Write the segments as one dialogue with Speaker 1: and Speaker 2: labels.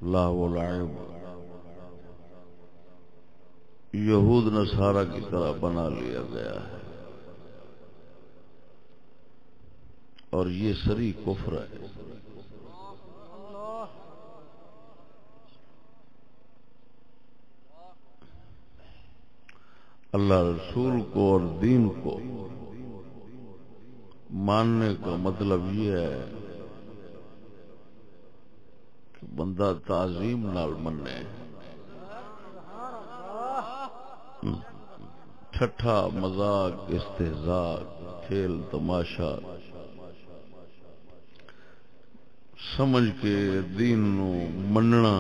Speaker 1: لہو و لعب یہود نصارہ کی طرح بنا لیا گیا ہے، اور یہ سری کفر ہے۔ اللہ رسول کو اور دین کو ماننے کا مطلب یہ ہے کہ بندہ تعظیم نال منے، ٹھٹھا مذاق استہزاء کھیل تماشا سمجھ کے دین نو مننا،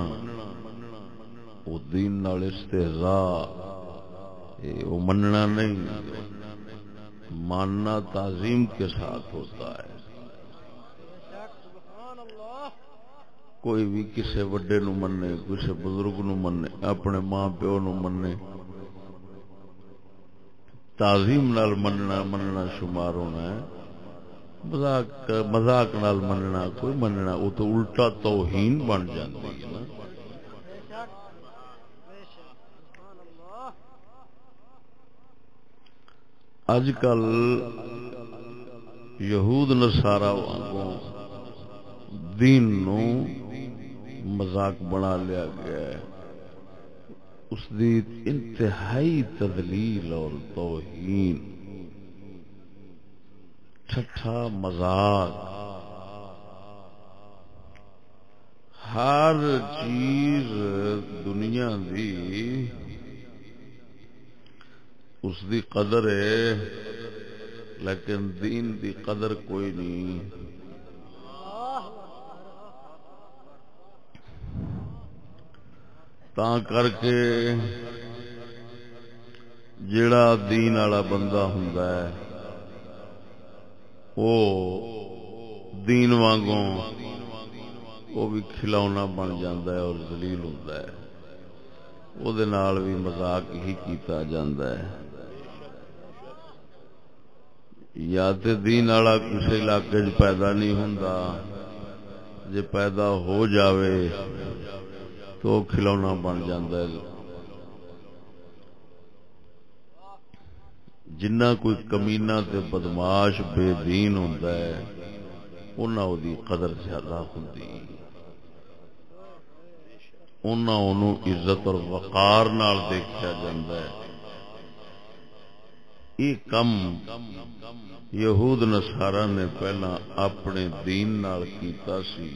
Speaker 1: وہ دین نال استہزاء وہ مننا نہیں، ماننا تعظیم کے ساتھ ہوتا ہے۔ کوئی بھی کسی وڈے نو مننے، کسی بزرگ نو مننے، اپنے ماں پیو نو مننے، تعظیم نال مننا شمار ہونا ہے۔ مذاق نال مننا کوئی مننا، وہ تو الٹا توہین بن جاتی ہے نا۔ اج کل یہود نصارا وانگوں دین نو مذاق بنا لیا گیا ہے، اس دی انتہائی تذلیل اور توہین، ٹھٹھا مذاق، ہر چیز دنیا دی اس دی قدر ہے، لیکن دین دی قدر کوئی نہیں۔ تاں کر کے جیڑا دین والا بندہ ہوندا ہے وہ دین وانگوں وہ بھی کھلونا بن جاندا ہے اور ذلیل ہوندا ہے، وہ دے نال بھی مذاق ہی کیتا جاندا ہے۔ یا تے دین والا کسی علاقے وچ پیدا نہیں ہوندا، جے پیدا ہو جاوے تو کھلونا بن جاندا ہے۔ جنہ کوئی کمینہ تے بدماش بے دین ہوندا ہے انہاں دی قدر زیادہ ہوندی، انہاں انہوں عزت اور وقار نال دیکھا جاندا ہے۔ یہ کم یہود نصارا نے پہلا اپنے دین نال کیتا سی۔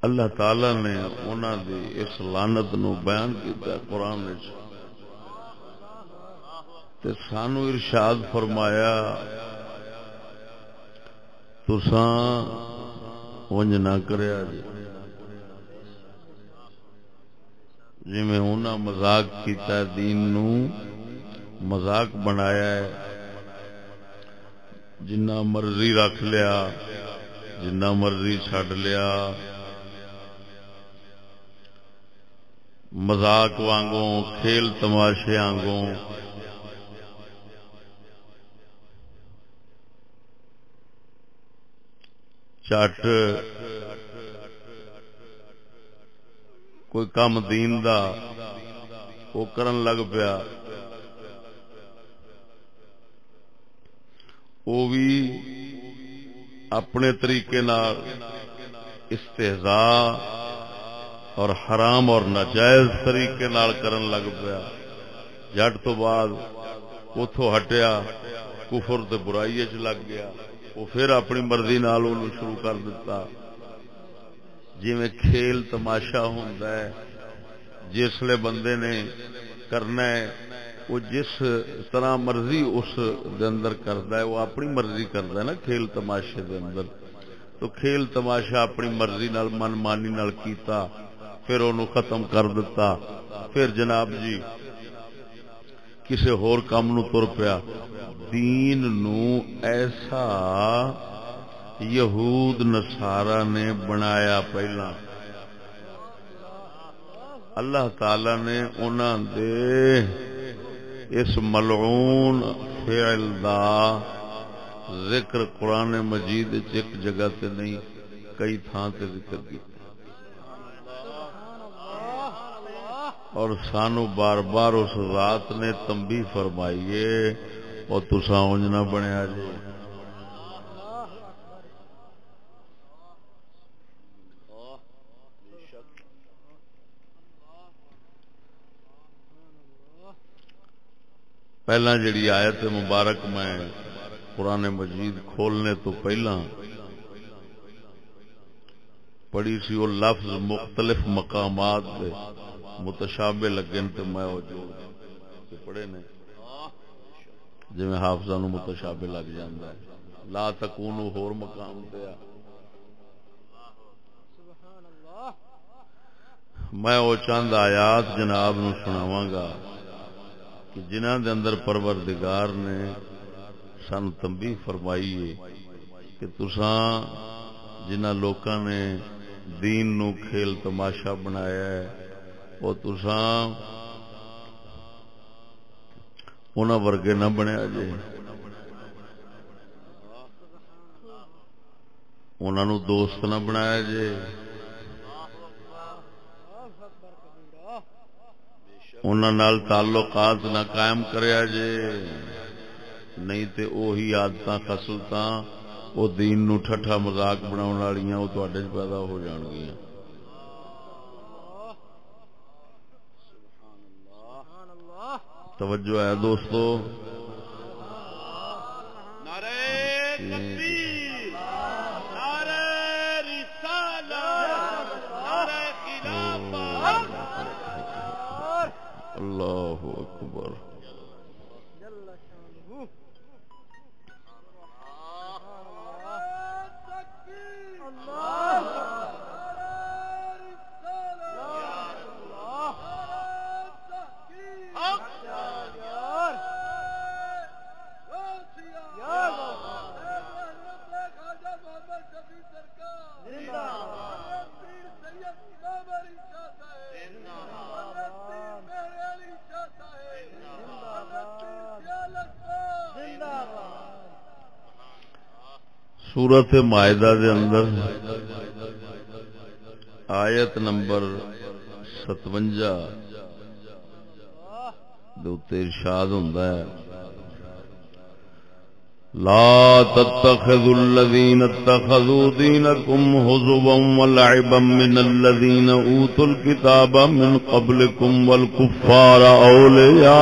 Speaker 1: اللہ تعالی نے انہاں دی اس لعنت نو بیان کیتا قرآن وچ، تے سانو ارشاد فرمایا تساں ونج نہ کریا جی میں انہاں مذاق کیتا ہے، دین نو مذاق بنایا ہے، جنہ مرضی رکھ لیا جنہ مرضی چھڈ لیا، مذاق وانگوں کھیل تماشے وانگوں۔ چٹ کوئی کام دین دا وہ کرن لگ پیا، وہ بھی اپنے طریقے نال استہزاء اور حرام اور ناجائز طریقے نال کرن لگ پیا۔ جٹ تو بعد اتھوں ہٹیا، کفر تے برائی وچ لگ گیا، وہ پھر اپنی مرضی نال انہوں شروع کر دیتا۔ جی میں کھیل تماشا ہوندا ہے، جسلے بندے نے کرنا ہے وہ جس طرح مرضی اس دے اندر کردا ہے، وہ اپنی مرضی کردا ہے نا کھیل تماشے دے اندر۔ تو کھیل تماشا اپنی مرضی نال من مانی نال کیتا، پھر انہوں ختم کر دیتا، پھر جناب جی کسے ہور کام نو تر پیا۔ دین نو ایسا یہود نصارا نے بنایا پہلا، اللہ تعالی نے انہاں دے اس ملعون فعل دا ذکر قرآن مجید ایک جگہ تے نہیں، کئی تھان تے ذکر کیتا اور سانو بار بار اس ذات نے تنبیہ فرمائیے اور تساں اونج نہ بنیا جی پہلا جڑی آیت مبارک میں قرآن مجید کھولنے تو پہلا پڑھی سی وہ لفظ مختلف مقامات دے متشابہ لگن تے میں وہ جوڑ کے پڑھے نے جی میں حافظہ نو متشابہ لگ جاندا ہے لا تکونو ہور مقام تے میں وہ چند آیات جناب نو سناواں گا کہ جنہاں دے اندر پروردگار نے سانو تنبیہ فرمائی ہے کہ تساں جنہاں لوکاں نے دین نو کھیل تماشا بنایا ہے وہ تساں انہاں ورگے نہ بنیا جے انہاں نو دوست نہ بنایا جے انہاں نال تعلقات نہ قائم کریا جے نہیں تے اوہی عادتاں خصلتاں او دین نو ٹھٹھا مذاق بناون والیاں او تواڈے وچ پیدا ہو جان گیاں توجہ ہے دوستو
Speaker 2: نعرہ تکبیر نعرہ رسالت نعرہ خلافت
Speaker 1: اللہ اکبر سورۃ مائدہ دے اندر آیت نمبر 57 دے اوتے ارشاد ہوندا ہے لا تتخذوا الذين اتخذوا دينكم هزوا ولعبا من الذين اوتوا الكتاب من قبلكم والكفار اولياء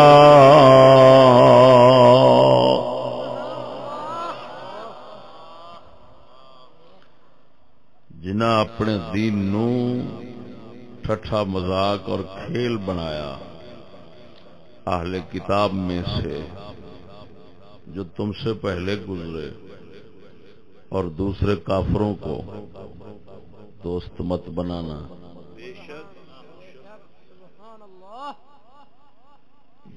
Speaker 1: جنہاں اپنے دین نو ٹھٹھا مذاق اور کھیل بنایا اہل کتاب میں سے جو تم سے پہلے گزرے اور دوسرے کافروں کو دوست مت بنانا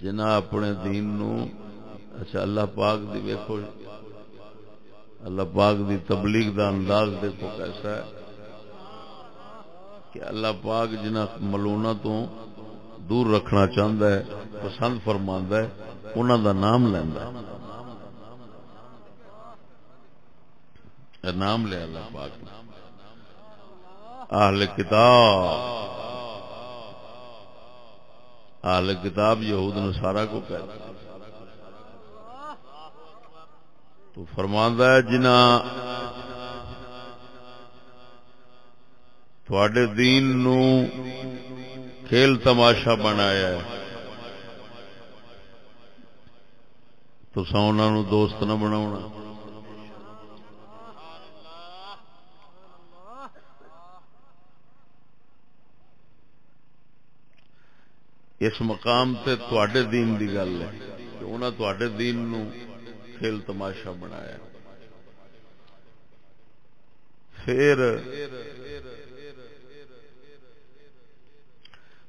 Speaker 1: جنہاں اپنے دین نو اچھا اللہ پاک دی ویکھو اللہ پاک دی تبلیغ دا انداز دیکھو کیسا ہے کہ اللہ پاک جنہاں ملونا تو دور رکھنا چاہتا ہے پسند فرماندا ہے انہاں دا نام لیندا ہے نام لے اللہ پاک نے اہل کتاب یہود نصارہ کو کہتا ہے تو فرماندا ہے جنہاں تواڈے دین نو کھیل تماشا بنایا ہے تو انہاں نو دوست نہ بناونا اس مقام تے تواڈے دین دی گل ہے کہ انہاں تواڈے دین نو کھیل تماشا بنایا پھر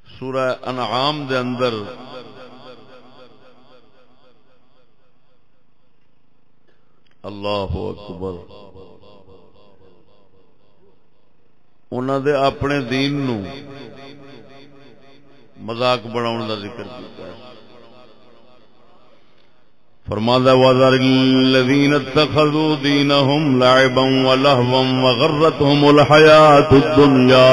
Speaker 1: سورہ انعام دے اندر اللہ اکبر انہاں دے اپنے دین نو مذاق بناؤن دا ذکر کیتا ہے فرماتا وَذَرِ الَّذِينَ اتَّخَذُوا دِينَهُمْ لَعِبًا وَلَهْوًا وَغَرَّتْهُمُ الْحَيَاةُ الدُّنْيَا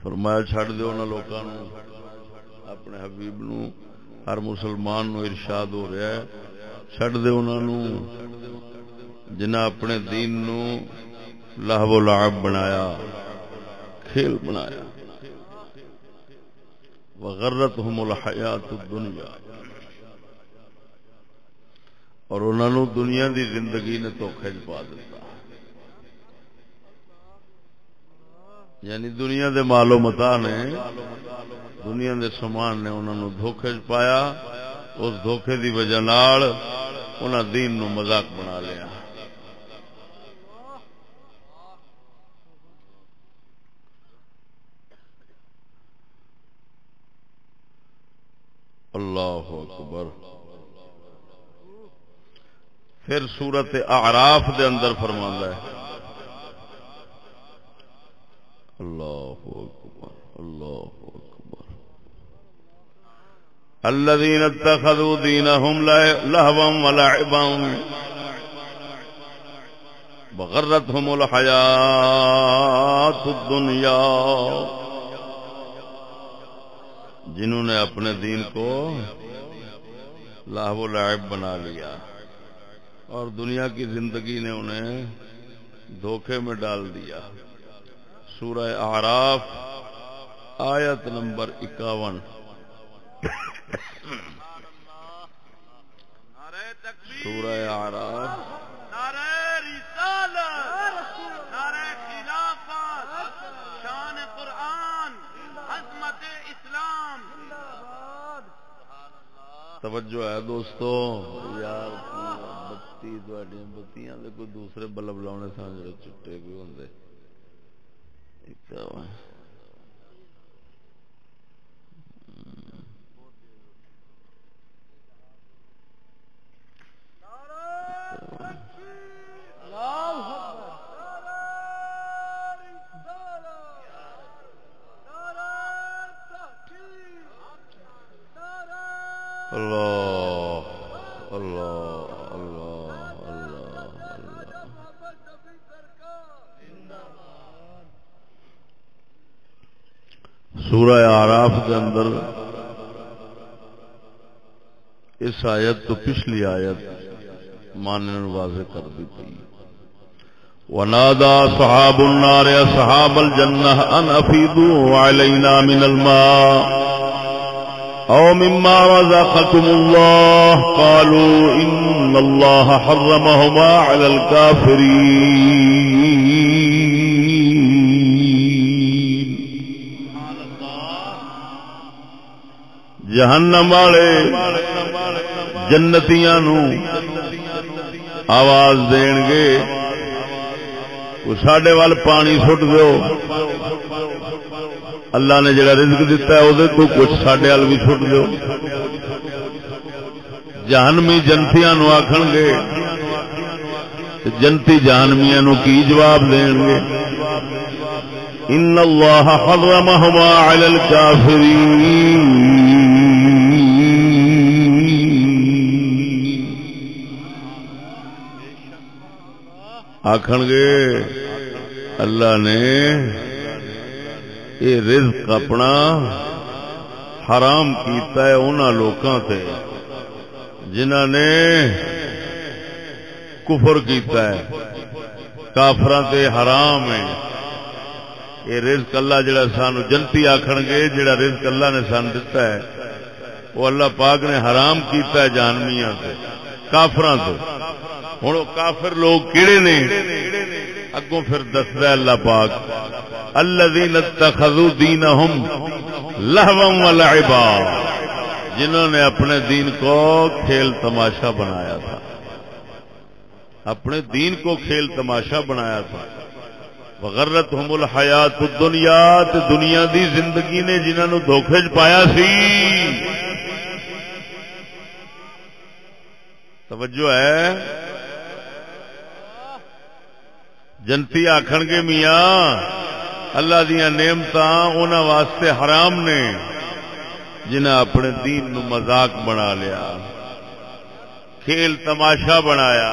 Speaker 1: فرمایا چھڑ دیو انہاں لوکاں نو اپنے حبیب نو ہر مسلمان نو ارشاد ہو رہا ہے چھڑ دیو انہاں نو جنہاں اپنے دین نو لہو و لعب بنایا کھیل بنایا وغرتهم الحیات الدنیا اور انہوں نے دنیا دی زندگی نے دھوکے چ پا دیتا یعنی دنیا دے مال و متاع نے دنیا دے سامان نے انہوں نے دھوکے چ پایا اس دھوکے دی وجہ نال انہاں دین نو مذاق بنا لیا اللہ اکبر پھر سورت اعراف دے اندر فرماندا ہے اللہ اکبر اللہ اکبر الذين اتخذوا دينهم لهوا ولعبا وغرتهم الحياة الدنيا جنہوں نے اپنے دین کو لہو و لعب بنا لیا اور دنیا کی زندگی نے انہیں دھوکے میں ڈال دیا سورہ اعراف آیت نمبر 51 سورہ اعراف
Speaker 2: نعرہ رسالت نعرہ خلافت شان قرآن عظمت اسلام
Speaker 1: توجہ ہے دوستو یار بتی بتیاں دے کوئی دوسرے بلب لاؤنے سان جڑے چٹے کوئی ہوندے اللہ اللہ اللہ اللہ سورہ اعراف کے اندر اس آیت تو پچھلی آیت ماننے واضح کر دی تھی وَنَادَى أَصْحَابُ النَّارِ أَصْحَابَ الْجَنَّةِ أَنْ أَفِيضُوا عَلَيْنَا مِنَ الْمَاءِ أَوْ مِمَّا رَزَقَكُمُ اللَّهُ قَالُوا إِنَّ اللَّهَ حَرَّمَهُمَا عَلَى الْكَافِرِينَ جہنم والے جنتیاں نو آواز دین گے ساڈے وال پانی سٹ دیو اللہ نے جڑا رزق دیتا ہے وہ تو کچھ ساڈے وال بھی سٹ دیو جہنمی جنتیاں نو آکھن گے جنتی جہنمیاں نو کی جواب دین گے ان اللہ حرمہما علی الکافرین آکھن گے اللہ نے یہ رزق اپنا حرام کیتا ہے انہاں لوکاں تے جنہاں نے کفر کیتا ہے کافراں تے حرام ہے یہ رزق اللہ جڑا سانو جنتی آکھن گے جڑا رزق اللہ نے سان دتا ہے وہ اللہ پاک نے حرام کیتا ہے جہنمیاں تے کافراں تے ہن کافر لوگ کیڑے نے اگوں پھر دسدا اللہ پاک الذین اتخذوا دینہم لہوا ولعبا جنہوں نے اپنے دین کو کھیل تماشا بنایا تھا اپنے دین کو کھیل تماشا بنایا تھا وغرتہم الحیات الدنیا تے دنیا دی زندگی نے جنہاں نو دھوکے چ پایا سی توجہ ہے جنتی آکھن گے میاں اللہ دیاں نعمتاں انہاں واسطے حرام نے جنہاں اپنے دین نو مذاق بنا لیا، کھیل تماشا بنایا،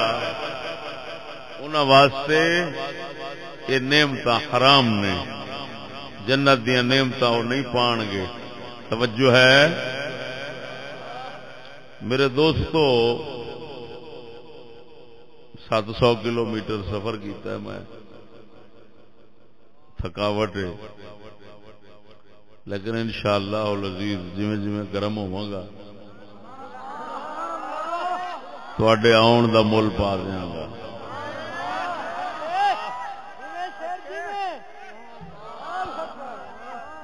Speaker 1: انہاں واسطے یہ نعمتاں حرام نے، جنت دیاں نعمتاں وہ نہیں پان گے۔ توجہ ہے میرے دوستو، 700 کلومیٹر سفر کیتا ہے میں، تھکاوٹ ہے، لیکن انشاءاللہ العزیز جویں جویں گرم ہوواں گا تواڈے آن دا مول پا دیاں گا۔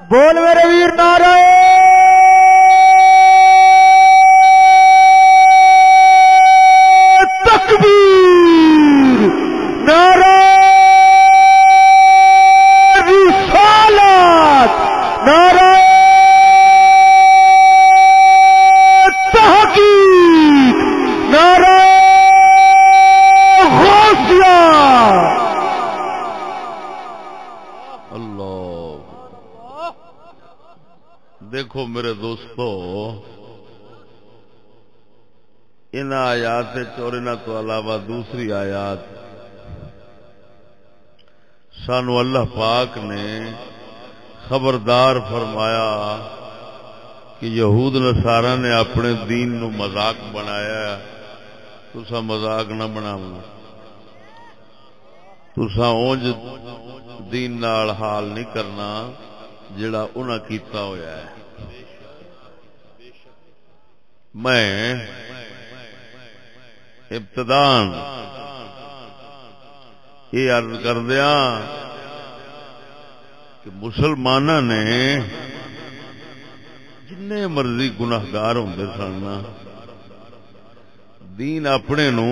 Speaker 3: بول میرے ویر نعرہ تکبیر، نعرہ رسالت، نعرہ تحقیق، نعرہ غوثیہ۔
Speaker 1: دیکھو میرے دوستو، ان آیات اور ان تو علاوہ دوسری آیات سانو اللہ پاک نے خبردار فرمایا کہ یہود نصارا نے اپنے دین نو مذاق بنایا، تسا مذاق نہ بناؤ، تسا اونج دین نال حال نہیں کرنا جڑا انہاں کیتا ہویا ہے۔ میں ابتدان یہ عرض کر دیا کہ مسلماناں نے جنے مرضی گناہگار ہوندے سن دین اپنے نو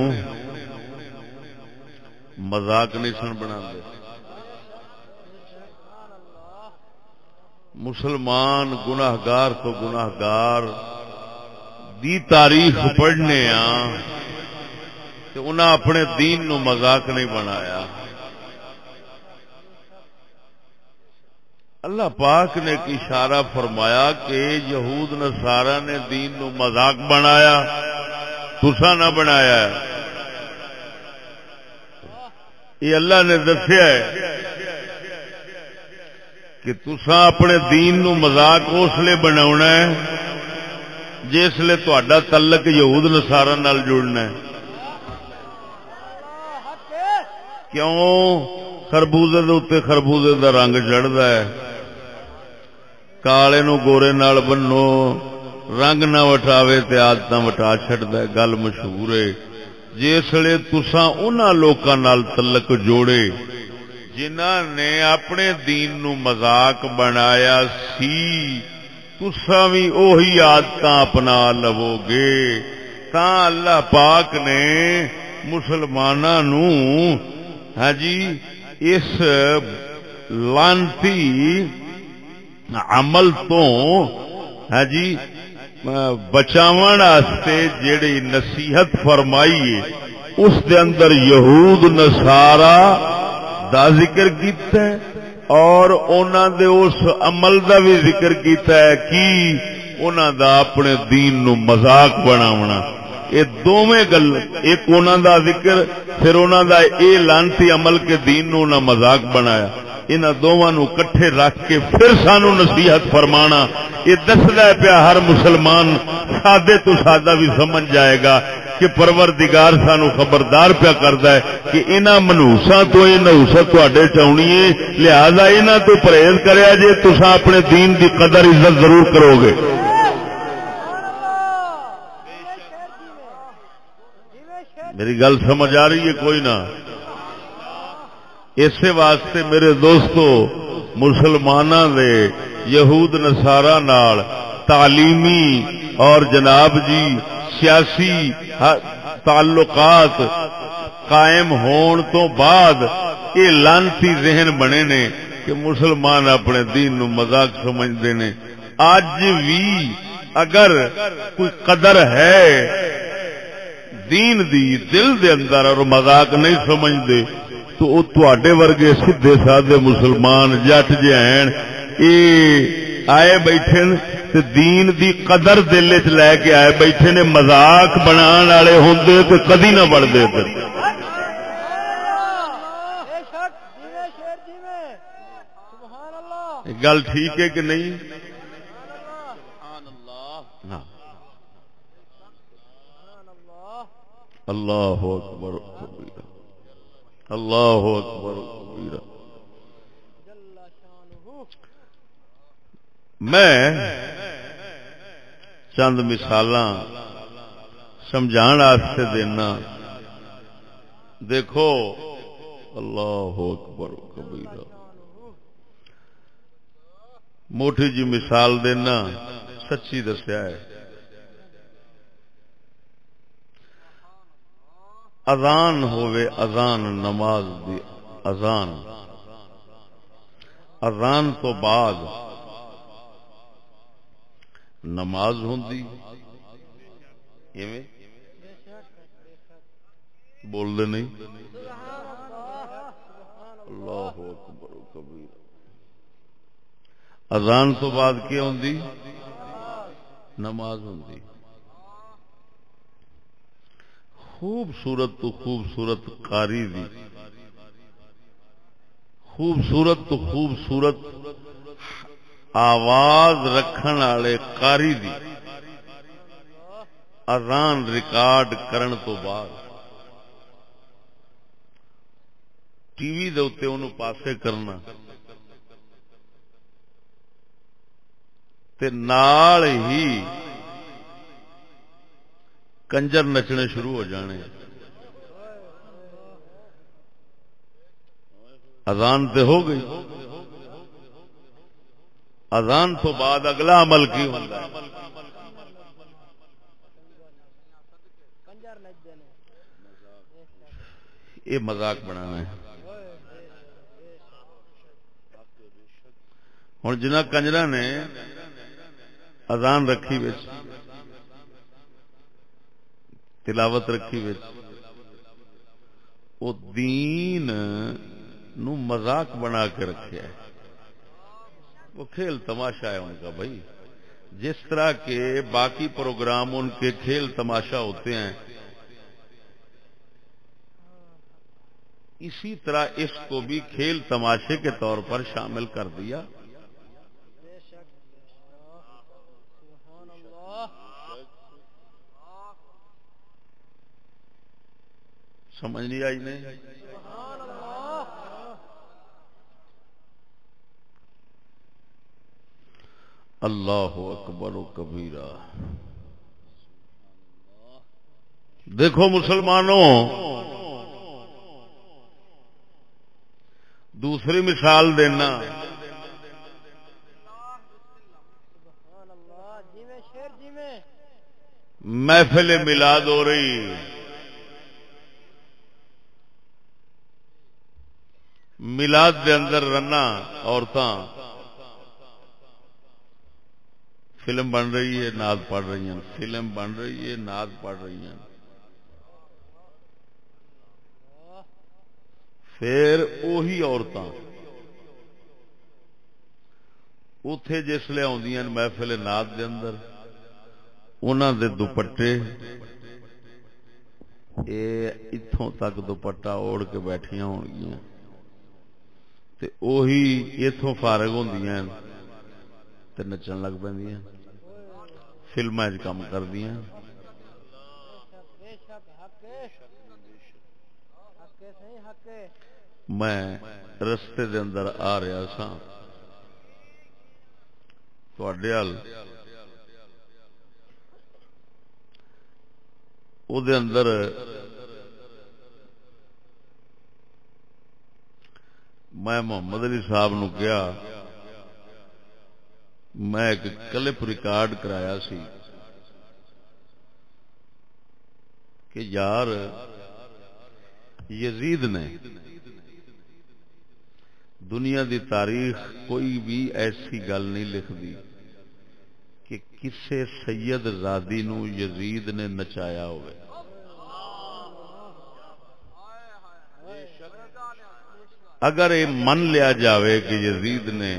Speaker 1: مذاق نہیں سن بناندے۔ مسلمان گناہگار تو گناہگار دی تاریخ پڑھنے کہ انہاں اپنے دین نو مذاق نہیں بنایا۔ اللہ پاک نے ایک اشارہ فرمایا کہ یہود نصارا نے دین نو مذاق بنایا، تسا نہ بنایا۔ یہ اللہ نے دسیا ہے کہ تسا اپنے دین نو مذاق اس لیے بناونا ہے جس لیے تہاڈا تعلق یہود نصارا نال جڑنا ہے۔ کیوں؟ خربوزے دے اوتے خربوزے دا رنگ چڑھدا ہے، کالے نو گورے نال بنو، رنگ نہ وٹاوے تے عادتاں وٹا چھڑدا ہے۔ گل مشہور ہے، جس لیے تساں انہاں لوکاں نال تعلق جوڑے جنہاں نے اپنے دین نو مذاق بنایا سی، تساں بھی اوہی عادتاں اپنا لو گے۔ تاں اللہ پاک نے مسلماناں نو ہاں جی اس لعنتی عمل تو ہاں جی بچاون واسطے جیڑی نصیحت فرمائی ہے اس دے اندر یہود نصارا دا ذکر کیتا ہے اور انہاں دے اس عمل دا بھی ذکر کیتا ہے کہ انہاں دا اپنے دین نو مذاق بناونا۔ یہ دوویں گل، ایک انہاں دا ذکر، پھر انہاں دا اے لعنتی عمل کے دین نو نہ مذاق بنایا، انہاں دوواں نو کٹھے رکھ کے پھر سانو نصیحت فرمانا۔ یہ دسدا ہے پیا ہر مسلمان سادے تو سادہ بھی سمجھ جائے گا کہ پروردگار سانو خبردار پیا کردا ہے کہ انہاں منحوساں تو یہ نحوست تواڈے چ آونی ہے، لہذا انہاں تو پرہیز کریا جے تساں اپنے دین دی قدر عزت ضرور کرو گے۔ میری گل سمجھ آ رہی ہے کوئی نہ؟ اسی واسطے میرے دوستو مسلماناں دے یہود نصارا نال تعلیمی اور جناب جی سیاسی تعلقات قائم ہون تو بعد یہ لعنتی ذہن بنے نے کہ مسلمان اپنے دین نو مذاق سمجھتے ہیں۔ اج بھی اگر کوئی قدر ہے دین دی دل دے اندر اور مذاق نہیں سمجھتے تو وہ تواڈے ورگے سیدھے سادے مسلمان جٹ جے ہیں یہ آئے بیٹھے تے دین دی قدر دل وچ لے کے آئے بیٹھے نے مذاق بنان والے ہوندے تے کدی نہ بڑھدے تے گل ٹھیک ہے کہ نہیں؟ اللہ اکبر کبیرہ اللہ اکبر کبیرہ. میں چند مثالاں سمجھان واسطے دینا. دیکھو اللہ اکبر کبیرہ. موٹی جی مثال دینا سچی دسیا ہے. اذان ہووے اذان نماز دی اذان اذان تو بعد نماز ہوندی ایویں بول دے نہیں. اللہ اکبر کبیر. اذان تو بعد کیا ہوندی؟ نماز ہوندی. خوبصورت تو خوبصورت قاری دی خوبصورت تو خوبصورت آواز رکھن والے قاری دی اذان ریکارڈ کرن تو بعد ٹی وی دے اوتے اونوں پاسے کرنا تے نال ہی کنجر نچنے شروع ہو جانے. اذان تے ہو گئی. اذان تو بعد اگلا عمل کی ہوندا ہے؟ یہ مذاق بنانا ہے. ہن جنہ کنجراں نے اذان رکھی وچ تلاوت رکھی وچ او دین نو مذاق بنا کے رکھیا ہے. وہ کھیل تماشا ہے ان کا بھائی. جس طرح کے باقی پروگرام ان کے کھیل تماشا ہوتے ہیں اسی طرح اس کو بھی کھیل تماشے کے طور پر شامل کر دیا. سمجھ نہیں آئی نہیں؟ اللہ اکبر و کبیرہ. دیکھو مسلمانوں دوسری مثال دینا. محفل میلاد ہو رہی. میلاد دے اندر رنا عورتاں فلم بن رہی ہے نعت پڑھ رہی ہیں. فلم بن رہی ہے نعت پڑھ رہی ہیں. پھر اوہی عورتاں اتے جسلے آدیاں محفل نعت دے اندر انہاں دے دوپٹے اے اتھوں تک دوپٹہ اوڑھ کے بیٹھیاں ہون گیاں تے اوہی اتھوں فارغ ہوندیاں تے نچن لگ پیندیاں فلماں وچ کام کردیاں. میں رستے دے اندر آ رہا سا تواڈے ال او دے اندر میں محمد علی صاحب نو کہا میں ایک کلپ ریکارڈ کرایا سی کہ یار یزید نے دنیا دی تاریخ کوئی بھی ایسی گل نہیں لکھ دی کہ کسے سید زادی نو یزید نے نچایا ہوئے. اگر یہ من لیا جاوے کہ یزید نے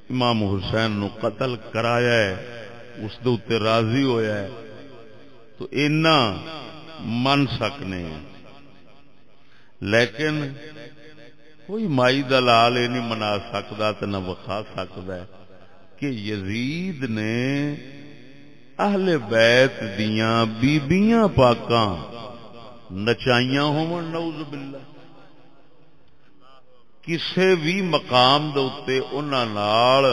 Speaker 1: امام حسین نو قتل کرایا ہے، اس دے اوتے راضی ہویا ہے، تو اینا من سکنے ہیں، لیکن کوئی مائی دلال یہ نہیں منا سکتا تے نہ وکھا سکتا ہے کہ یزید نے اہل بیت دیاں بیبیاں پاکاں نچائیاں ہون، نعوذ باللہ، کسے بھی مقام دے اوتے انہاں نال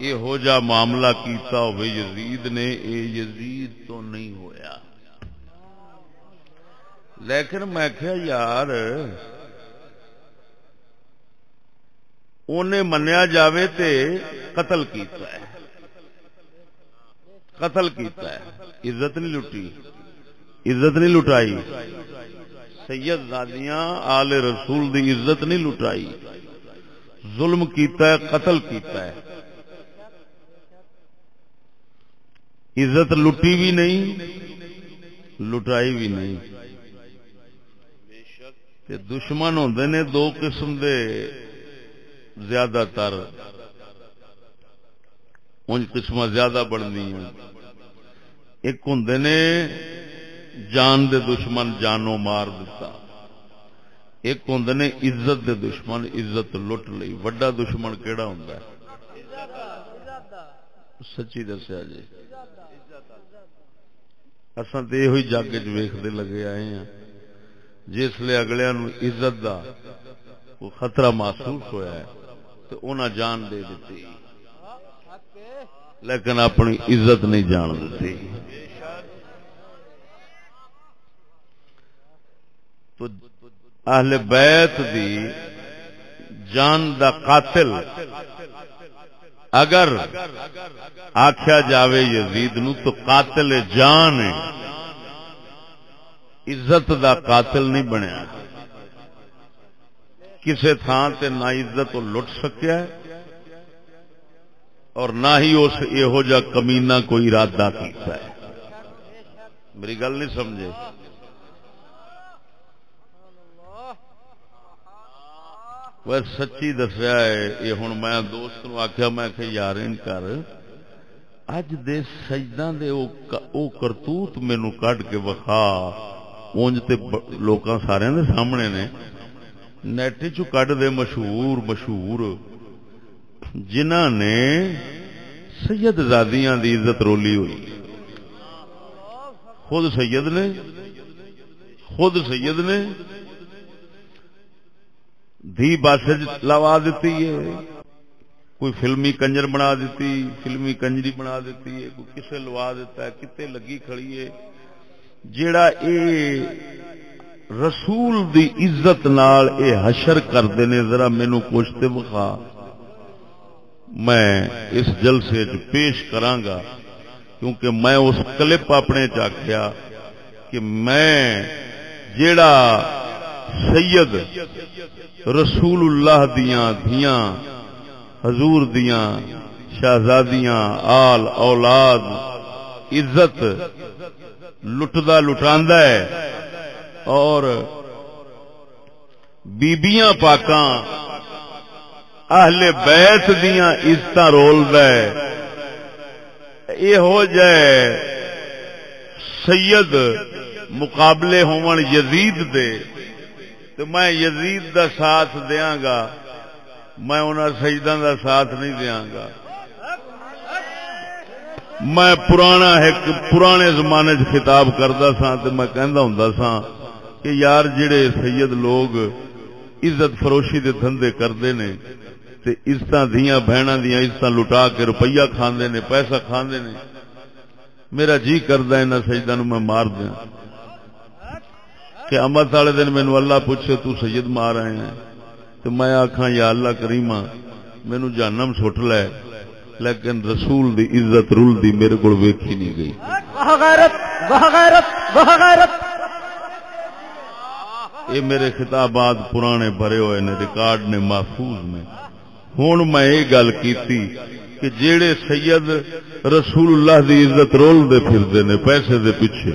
Speaker 1: یہو جا معاملہ کیتا ہوئے یزید نے، اے یزید تو نہیں ہویا۔ لیکن میں کہا یار انہیں منیا جاوے تے قتل کیتا ہے، قتل کیتا ہے، عزت نہیں لٹی، عزت نہیں لٹائی، سید زادیاں آل رسول دی عزت نہیں لٹائی، ظلم کیتا ہے، قتل کیتا ہے، عزت لٹی بھی نہیں لٹائی بھی نہیں۔ تے دشمن ہوندے نے دو قسم دے، زیادہ تر ان قسمہ زیادہ بڑھنی ہیں، ایک ہوندے نے جان دے دشمن جانوں مار دیتا، ایک ہوندے نے عزت دے دشمن عزت لٹ لئی۔ وڈا دشمن کیڑا ہوندا ہے؟ سچی دسیا جی، اساں تے یہ ہوئی جگ وچ ویکھدے لگے آئے ہیں، جس لئے اگلیاں نو عزت دا وہ خطرہ محسوس ہویا ہے تو انہاں جان دے دیتی، لیکن اپنی عزت نہیں جان دیتی۔ تو اہل بیت دی جان دا قاتل اگر آکھیا جاوے یزید نو تو قاتل جان ہے، عزت دا قاتل نہیں بنیا، کسے تھان تے نہ عزت کو لٹ سکیا ہے اور نہ ہی اس یہو جا کمینہ کوئی ارادہ کیتا ہے۔ میری گل نہیں سمجھے؟ وہ سچی دسیا ہے یہ۔ ہن میں دوست نو آکھیا، میں کہ یار ان کر اج دے سجداں دے او کرتوت مینوں کڈ کے وکھا، اونج تے لوکاں سارے دے سامنے نے، نیٹ چ کڈ دے مشہور جنہاں نے سید زادیاں دی عزت رولی ہوئی، خود سید نے دھی بس لوا دیتی ہے، کوئی فلمی کنجر بنا دیتی، فلمی کنجری بنا دیتی ہے، کوئی کسے لوا دیتا ہے، کتے لگی کھڑی ہے۔ جیڑا اے رسول دی عزت نال اے حشر کردے نے، ذرا مینوں کچھ تے وکھا، میں اس جلسے چ پیش کراں گا، کیونکہ میں اس کلپ اپنے چاکھیا کہ میں جیڑا سید رسول اللہ دیاں دھیاں حضور دیاں شہزادیاں آل اولاد عزت لٹدا لٹاندا ہے اور بیبیاں پاکاں اہل بیت دیاں عزتاں رولدا ہے، یہ ہو جائے سید مقابلے ہون یزید دے تو میں یزید دا ساتھ دیاں گا، میں انہاں سیداں دا ساتھ نہیں دیاں گا۔ میں پرانے زمانے چ خطاب کردا سا تے میں کہندا ہوندا سا کہ یار جڑے سید لوگ عزت فروشی دے دھندے کردے نے تے عزتاں دھیاں بہناں دیاں عزتاں لٹا کے روپیہ کھاندے نے، پیسہ کھاندے نے، میرا جی کردا انہاں سیداں نو میں مار دیاں۔ قیامت والے دن مینوں اللہ پوچھے تو سید مار آئے ہیں تو میں آکھاں یا اللہ کریمہ مینوں جہنم سٹ لے، لیکن رسول دی عزت رول دی میرے کول ویکھی نہیں گئی۔ یہ میرے خطابات پرانے بھرے ہوئے نے، ریکارڈ نے، محفوظ نے۔ ہن میں یہ گل کیتی کہ جیڑے سید رسول اللہ دی عزت رول دے پھردے نے پیسے دے پیچھے،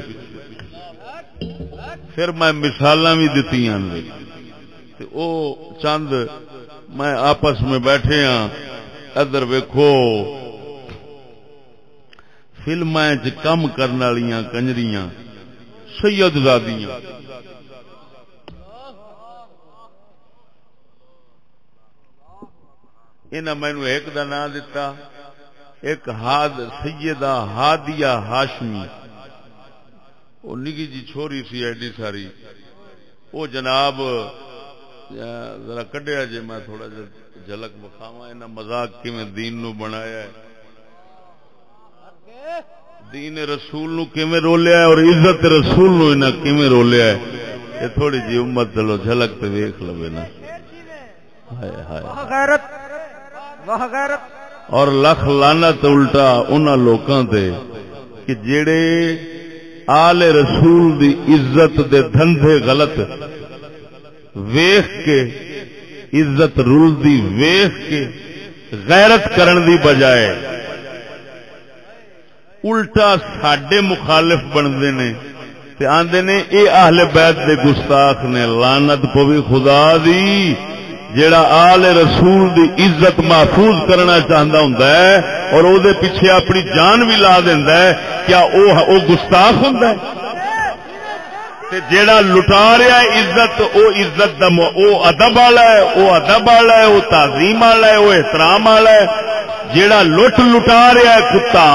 Speaker 1: پھر میں مثالاں بھی دتیاں نے تے او چند میں آپس میں بیٹھے ہاں ادھر ویکھو فلماں چ کم کرن والیاں کنجریاں سید زادیاں انہاں مینوں ایک دا نام دتا ایک سیدہ ہادیہ ہاشمی وہ نگی جی چھوری سی ایڈی ساری وہ جناب ذرا کڈیا جے میں تھوڑا جا جھلک بکھاواں انہاں مذاق کیویں دین نو بنایا ہے دین رسول نو کیویں رولیا ہے اور عزت رسول نو انہاں کیویں رولیا ہے یہ تھوڑی جی امت چلو جھلک تے ویکھ لوے نا ہائے ہائے
Speaker 3: واہ غیرت واہ غیرت
Speaker 1: اور لکھ لعنت الٹا انہاں لوکاں تے کہ جڑے آل رسول دی عزت دے دھندے غلط ویکھ کے عزت رول دی ویکھ کے غیرت کرن دی بجائے الٹا ساڈے مخالف بندے نے تے آندے نے اے اہل بیت دے گستاخ نے لعنت پوی خدا دی جیڑا آل رسول دی عزت محفوظ کرنا چاہندا ہوندا ہے اور او دے پیچھے اپنی جان بھی لا دیندا ہے کیا او گستاخ ہوندا ہے تے جیڑا لٹا رہا ہے عزت او عزت دا او ادب والا ہے او ادب والا ہے او تعظیم والا ہے او احترام والا ہے جیڑا لٹا رہا ہے کتا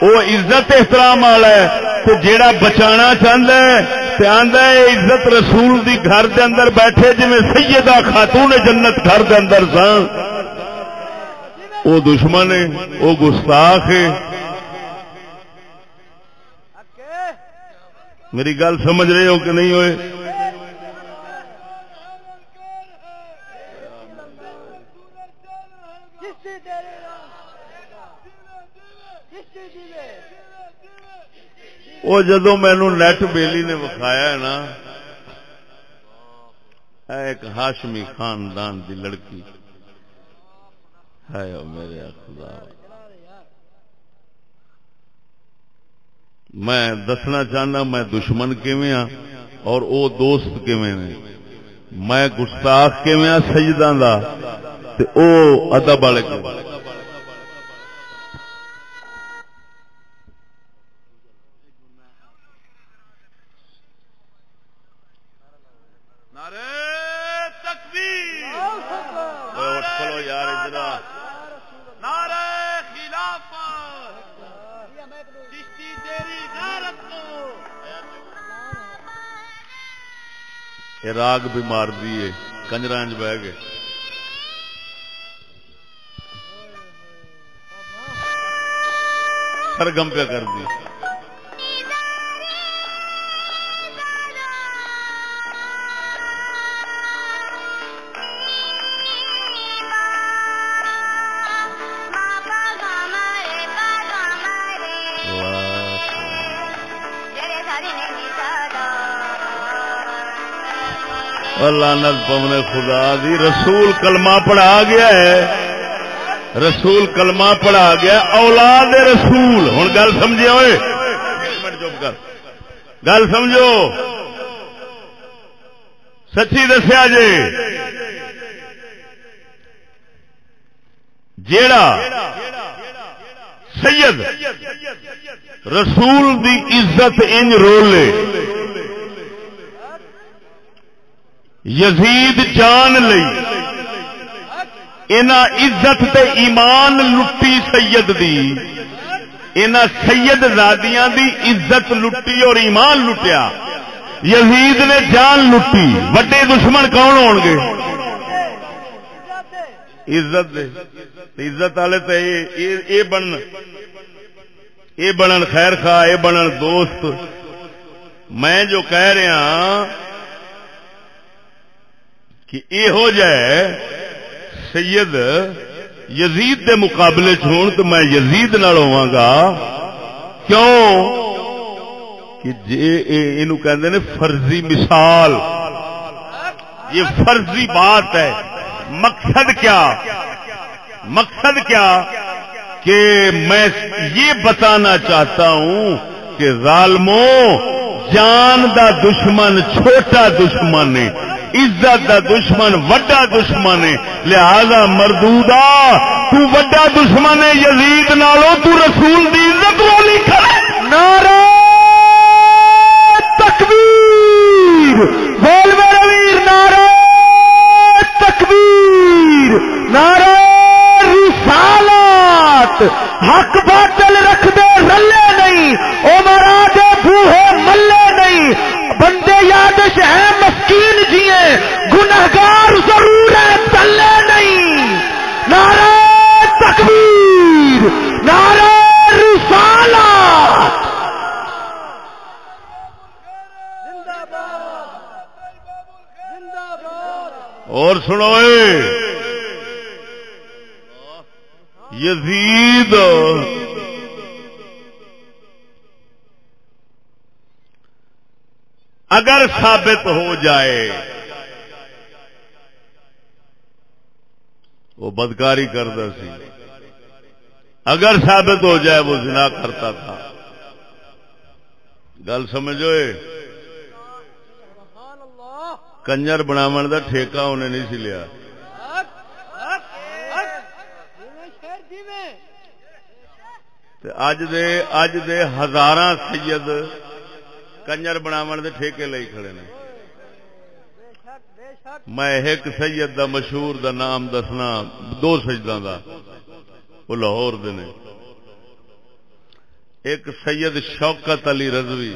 Speaker 1: او عزت احترام والا ہے تے جیڑا بچانا چاہندا ہے تے آندا ہے عزت رسول دی گھر دے اندر بیٹھے جویں سیدہ خاتون جنت گھر دے اندر سن او دشمن ہے او گستاخ ہے میری گل سمجھ رہے ہو کہ نہیں ہوئے وہ جدو مینو نیٹ بیلی نے وکھایا ہے نا ایک ہاشمی خاندان دی لڑکی ہے میرے خدا میں دسنا چاہنا میں دشمن کیویں ہاں اور او دوست کیویں نے میں گستاخ کیویں ہاں سجداں دا تے او ادب والے کیویں راگ بھی مار دیے کنجرانج بہ گئے سرگم پہ کر دی لعنت پونے خدا دی رسول کلمہ پڑھا گیا ہے رسول کلمہ پڑھا گیا اولاد رسول ہن گل سمجھے ہوئے ایک منٹ چپ کر گل سمجھو سچی دسیا جے جیڑا سید رسول دی عزت انج رولے یزید جان لئی اینا عزت تے ایمان لٹی سید دی اینا سید زادیاں دی عزت لٹی اور ایمان لٹیا یزید نے جان لٹی وڈے دشمن کون ہون گے عزت دے عزت والے تے اے بنن خیر خواہ اے بنن دوست میں جو کہہ رہا کہ اے ہو جائے سید یزید دے مقابلے چھوڑ تو میں یزید نال ہوواں گا کیوں کہ اینو کہندے نے فرضی مثال یہ فرضی بات ہے مقصد کیا کہ میں یہ بتانا چاہتا ہوں کہ ظالموں جان دا دشمن چھوٹا دشمن ہے عزت دا دشمن وڈا دشمن ہے، لہذا مردودا تو وڈا دشمن ہے یزید نالوں، تو رسول دی عزت والی کھڑے۔
Speaker 3: نعرہ تکبیر، بول میرے ویر، نعرہ تکبیر، نعرہ رسالت، حق باطل رکھ دے رلے نہیں، عمرا دے بوہے ملے نہیں، بندے یادش ہیں مسکین جیے، گنہگار ضرور ہے تلے نہیں۔ نعرہ تکبیر، نعرہ رسالت،
Speaker 1: اور سنو یزید اگر ثابت ہو جائے وہ بدکاری کرتا سی، اگر ثابت ہو جائے وہ زنا کرتا تھا، گل سمجھو، کنجر بناون دا ٹھیکہ انہیں نہیں سی لیا۔ اج دے ہزاراں سید کنجر بناون دے ٹھیکے لئی کھڑے نے۔ میں ایک سید دا مشہور دا نام دسنا، دو سجداں دا، وہ لاہور دے نے۔ ایک سید شوکت علی رضوی،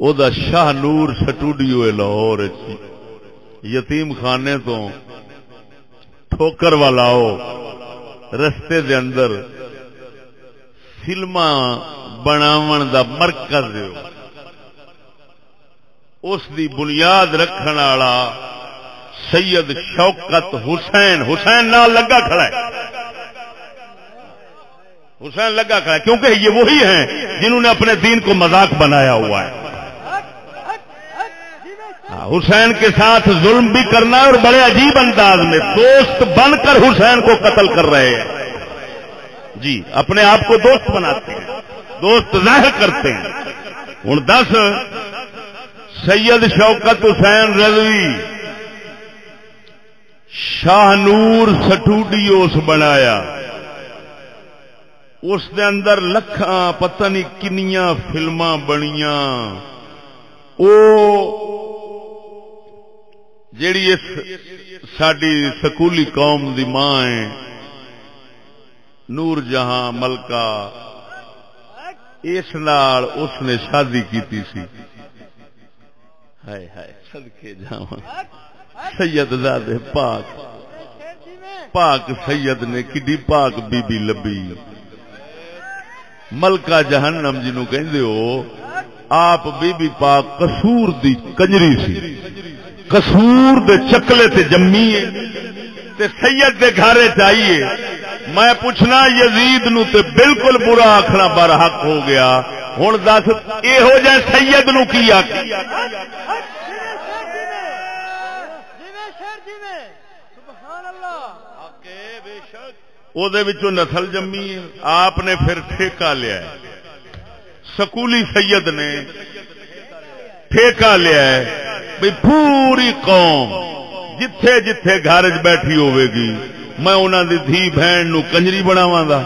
Speaker 1: او دا شاہ نور سٹوڈیو ہے لاہور، یتیم خانے تو ٹھوکر والا رستے دے اندر فلماں بناون دا مرکز ہے، اس دی بنیاد رکھن والا سید شوکت حسین، حسین نال لگا کھڑا ہے، حسین لگا کھڑا ہے، کیونکہ یہ وہی ہیں جنہوں نے اپنے دین کو مذاق بنایا ہوا ہے۔ حسین کے ساتھ ظلم بھی کرنا اور بڑے عجیب انداز میں دوست بن کر حسین کو قتل کر رہے ہیں، جی اپنے آپ کو دوست بناتے ہیں، دوست ظاہر کرتے ہیں۔ ہن دس سید شوکت حسین رضوی شاہ نور سٹوڈیوز بنایا، اس دے اندر لکھاں پتہ نہیں کنیاں فلماں بنیاں، او جیڑی اس ساڈی سکولی قوم دی ماں ہے نور جہاں ملکہ، اس نال اس نے شادی کیتی سی۔ ہائے ہائے صدقے جاواں سید زادے پاک، پاک سید نے کڈی پاک بی بی لبی، ملکہ جہنم جنوں کہندے ہو، آپ بی بی پاک قصور دی کنجری سی، قصور دے چکلے تے جمی ہے تے سید دے گھرے چاہیے۔ میں پوچھنا یزید نو تے بالکل برا آکھنا برحق ہو گیا، ہن دس ایہو جے سید نو کی آکھے؟ او دے وچوں نسل جمی ہے، آپ نے پھر ٹھیکہ لیا ہے، سکولی سید نے ٹھیکہ لیا ہے بھئی پوری قوم جتھے جتھے گھر بیٹھی ہوئے گی میں انہاں دی دھی بہن نو کنجری بناواں گا،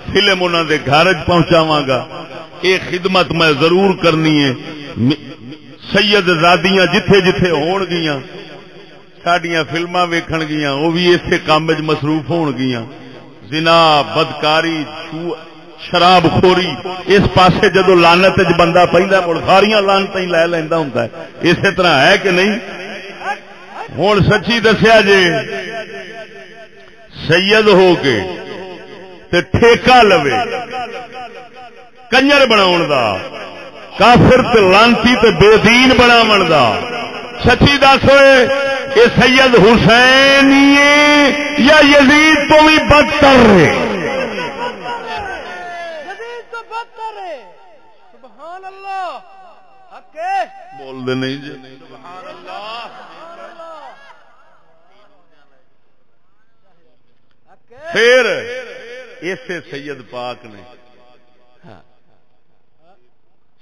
Speaker 1: فلم انہاں دے گھر پہنچاواں گا، یہ خدمت میں ضرور کرنی ہے۔ سید زادیاں جتھے جتھے ہون گیاں ساڈیاں فلماں ویکھن گیاں، وہ بھی اسے کام وچ مصروف ہون گیاں، زنا، بدکاری، شراب خوری، اس پاسے جدو لعنت وچ بندہ پیندا مڑ ساریاں لعنتاں ہی لے لیندا ہوندا ہے، اسی طرح ہے کہ نہیں؟ ہن سچی دسیا جے سید ہو کے تے ٹھیکہ لوے کنجر بناون دا، کافر تے لعنتی تے بے دین بناون دا، سچی دس ہوئے یہ سید حسین یا یزید تو بھی بدتر ہے؟ بول دے نہیں جی، پھر اسے سید پاک نے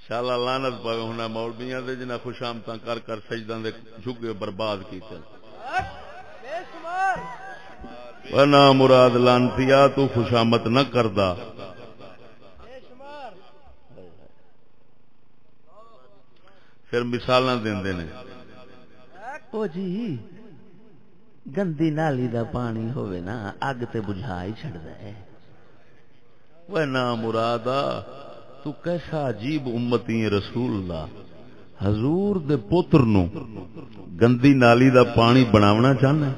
Speaker 1: شالا لعنت پاوے ہونا مولویاں دے جنہاں خوشامتاں کر کر سجداں دے جھگے برباد کیتے ونا مراد لعنتیا تو خوشامت نہ کردا پھر مثالاں دیندے نے
Speaker 3: او جی گندی نالی دا پانی ہوئے نا اگ تے بجھا ہی چھڑدا ہے
Speaker 1: ونا مرادا تو کیسا عجیب امتی رسول اللہ حضور دے پتر نو گندی نالی دا پانی بناونا چاہنا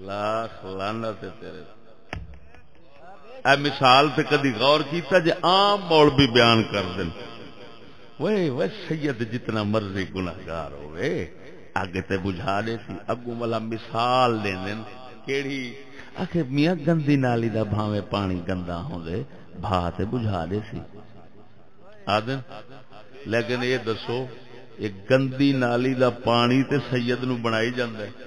Speaker 1: لاکھ لعنت تیرے اے مثال تے کدی غور کیتا جے عام مولوی بیان کر دین وہ سید جتنا مرضی گناہگار ہوئے اگ تے بجھا دے سی اگوں والا مثال دین دین کیڑی آخر میاں گندی نالی دا بھاویں پانی گندا ہوندے بھا تے بجھا دے سی آدن لیکن یہ دسو ایک گندی نالی دا پانی تے سید نو بنائی جاندا ہے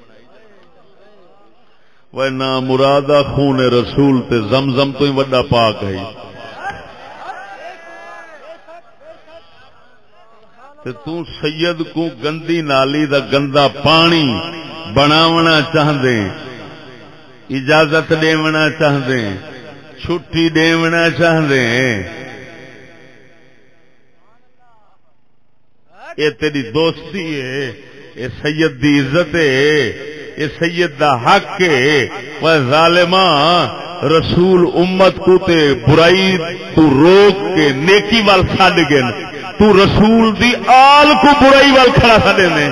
Speaker 1: وہ نا مرادا خون رسول تے زمزم تو ہی وڈا پاک ہے تے تو سید کو گندی نالی دا گندا پانی بناونا چاہندے اجازت دیونا چاہندے چھٹی دیونا چاہندے اے تیری دوستی ہے اے سید دی عزت ہے اے سید دا حق ہے وہ ظالماں رسول امت کو تے برائی تو روک کے نیکی وال چھڈ گئے تو رسول دی آل کو برائی وال کھڑا چھڈے نے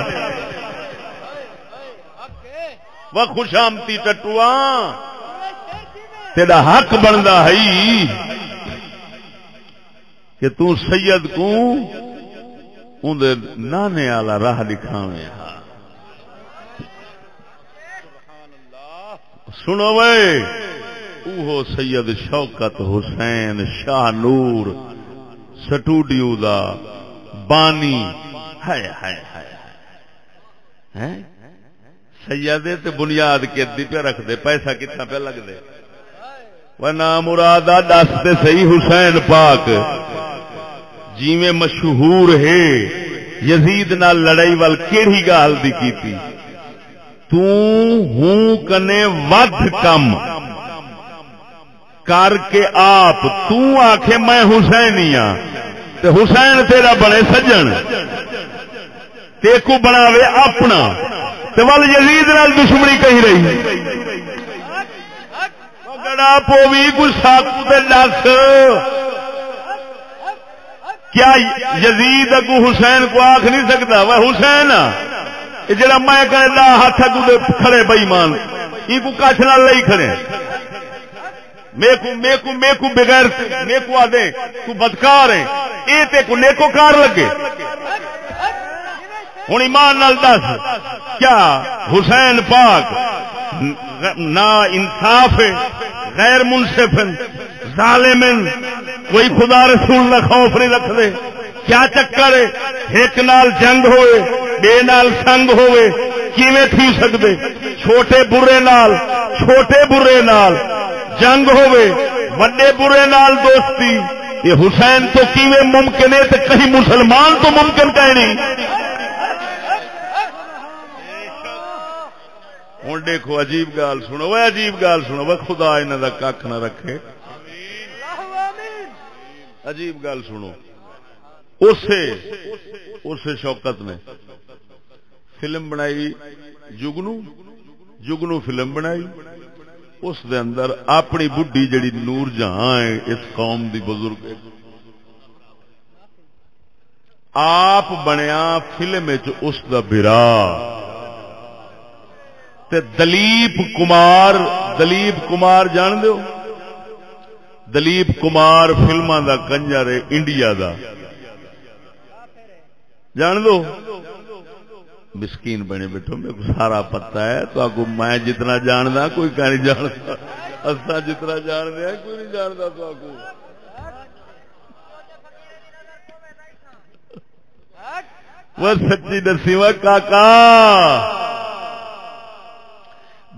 Speaker 1: وہ خوشامتی ٹٹواں تیرا حق بندا ہے کہ تو سید کو اندر نانے والا راہ دکھاویں سنو وے اوہو سید شوکت حسین شاہ نور سٹوڈیو دا بانی ہائے ہائے ہائے سیدے تے بنیاد کے دی پہ رکھ دے پیسہ کتنا پہ لگ دے ونا مرادا دس تے صحیح حسین پاک جیویں مشہور ہے یزید نال لڑائی وال کیڑی گال دی کیتی تو ہوں کنے ود کم کر کے آپ تو آکھے میں حسینی ہاں تے حسین تیرا بنے سجن تے کو بناوے اپنا تے ول یزید نال دشمنی کہی رہی گڑا پوی گساکو تے دس کیا یزید اگو حسین کو آخ نہیں سکتا وہ حسین جڑا میں کہنا ہاتھ اگو دے کھڑے بے ایمان ای کو کچھ نہ لئی کھڑے میکو بغیر میکو آدے تو بدکار ہے اے تے کو نیکو کار لگے ہن ایمان نال دس کیا حسین پاک نا انصاف غیر منصف ظالم کوئی خدا رسول کا خوف نہیں رکھ دے کیا چکر ہے ایک نال جنگ ہوئے بے نال سنگ ہوئے کیویں تھی سکدے چھوٹے برے نال جنگ ہوئے بڑے برے نال دوستی یہ حسین تو کیویں ممکن ہے تے کہیں مسلمان تو ممکن کہیں نہیں ہوں دیکھو عجیب گال سنو وہ عجیب گال سنو وہ خدا انہاں دا کھ نہ رکھے عجیب گال سنو اسے شوکت نے فلم بنائی جگنو فلم بنائی اس دے اندر اپنی بڈھی جڑی نور جہاں ہے اس قوم دی بزرگ آپ بنیا فلم اس دا برا تے دلیپ کمار جان دیو دلیپ کمار فلماں دا کنجر ہے انڈیا دا جان دو مسکین بنے بیٹھو میرے کو سارا پتہ ہے تو آگو میں جتنا جاندا کوئی کہہ نہیں جاندا اسا جتنا جان دیا کوئی نہیں جاندا تو آگو وہ سچی دسی وہ کاکا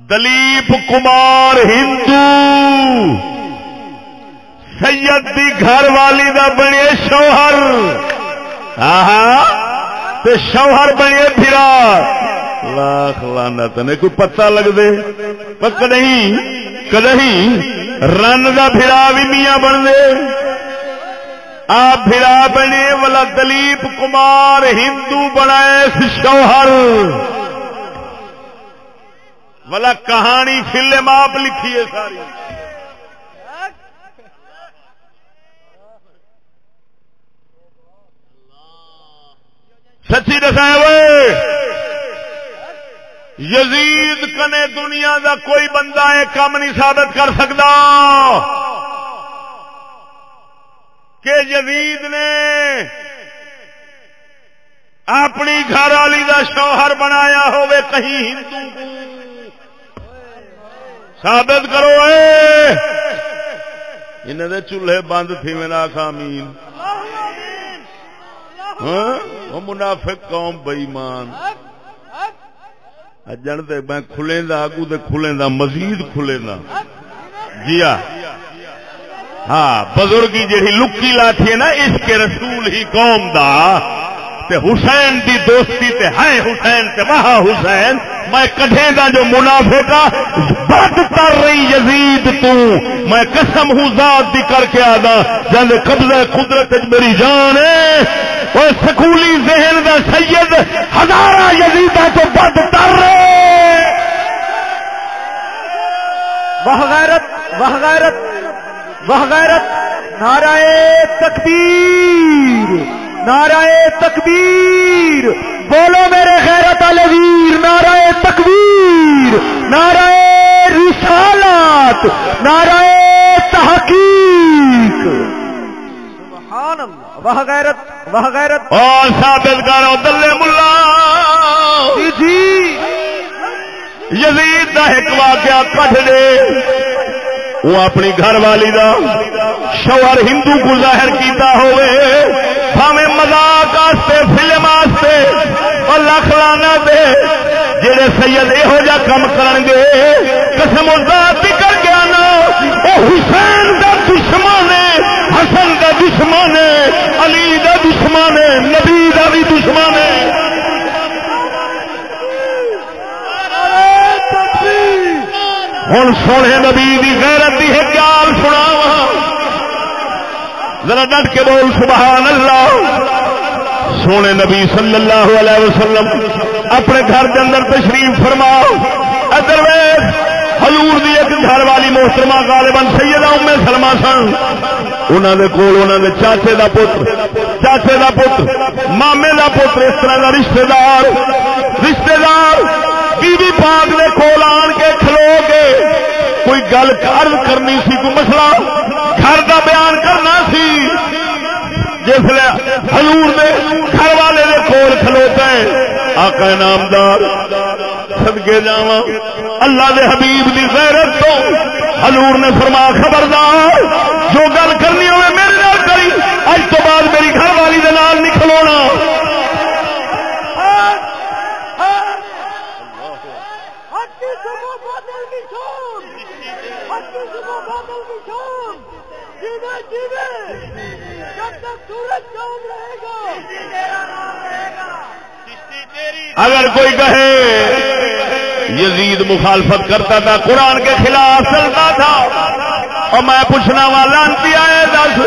Speaker 1: دلیپ کمار ہندو سید دی گھر والی دا بنے شوہر، تے شوہر بنے پھرا، لاکھ لعنت نے کوئی پتہ لگ دے پک نہیں کدی رن دا پھرا بھی میاں بن دے. آپ پھرا بنے والا دلیپ کمار ہندو بنائے شوہر والا کہانی فلم آپ لکھی ہے ساری. سچی دسائے وہ یزید کنے دنیا دا کوئی بندہ یہ کام نہیں ثابت کر سکتا کہ یزید نے اپنی گھر والی دا شوہر بنایا ہوئے کہیں ہندو کو. ثابت کرو انہوں دے چولہے بند تھی میں نہ آمین. وہ منافق قوم بے ایمان جانتے میں کھلے دا آگو دے کھلے دا مزید کھلے دا جی ہاں بزرگی جہی لکی لاٹھی ہے نا عشق رسول ہی قوم دا تے حسین دی دوستی تے ہے حسین تے وہاں حسین میں کڈھے دا جو منافقہ بد کر رہی یزید تو میں قسم ہوں ذات دی کر کے آدا جند قبضہ قدرت میری جان ہے وہ سکولی ذہن دا سید ہزارہ یزیدہ تو بد کر رہے.
Speaker 4: وہ غیرت وہ غیرت وہ غیرت نعرہ تکبیر نعرہ تکبیر بولو میرے غیرت الویر نعرہ تکبیر نعرہ رسالت نعرہ تحقیق. سبحان اللہ. وہ غیرت وہ غیرت
Speaker 1: اور ثابت کرو دلے ملا
Speaker 4: جی
Speaker 1: یزید دا ایک واقعہ کٹ دے. وہ اپنی گھر والی دا شوہر ہندو کو ظاہر کیتا ہوئے بھاویں مذاق واسطے فلم واسطے اور لکھ لانا دے جڑے سید یہو جا کم کرن گے قسم ذات دی کر کے آنا وہ حسین دا دشمن ہے حسن دا دشمن ہے علی دا دشمن ہے نبی دا بھی دشمن ہے. ہوں سونے نبی دی غیرت دی ہے گال سناواں ذرا ڈٹ کے بول سبحان اللہ. سونے نبی صلی اللہ علیہ وسلم اپنے گھر کے اندر تشریف فرماؤ. ادھر حضور دی ایک گھر والی محترمہ غالباً سیدہ ام سلمہ سن. انہوں نے کول انہوں نے چاچے دا پتر مامے دا پتر اس طرح کا رشتہ دار بی بی پاک نے کول آن کے کھلو کے کوئی گل عرض کرنی سی کوئی مسئلہ گھر دا بیان کرنا سی. جس لئے حضور نے گھر والے نے کول کھلوتا ہے آقا نامدار صدقے جاواں اللہ دے حبیب دی غیرت تو حضور نے فرمایا خبردار جو گل کرنی ہوئے میرے نال کری اج تو بعد میری گھر والی دے نال نہیں کھلونا. اگر کوئی کہے یزید مخالفت کرتا تھا قرآن کے خلاف چلتا تھا اور میں پوچھنا والا لانتی آئے دس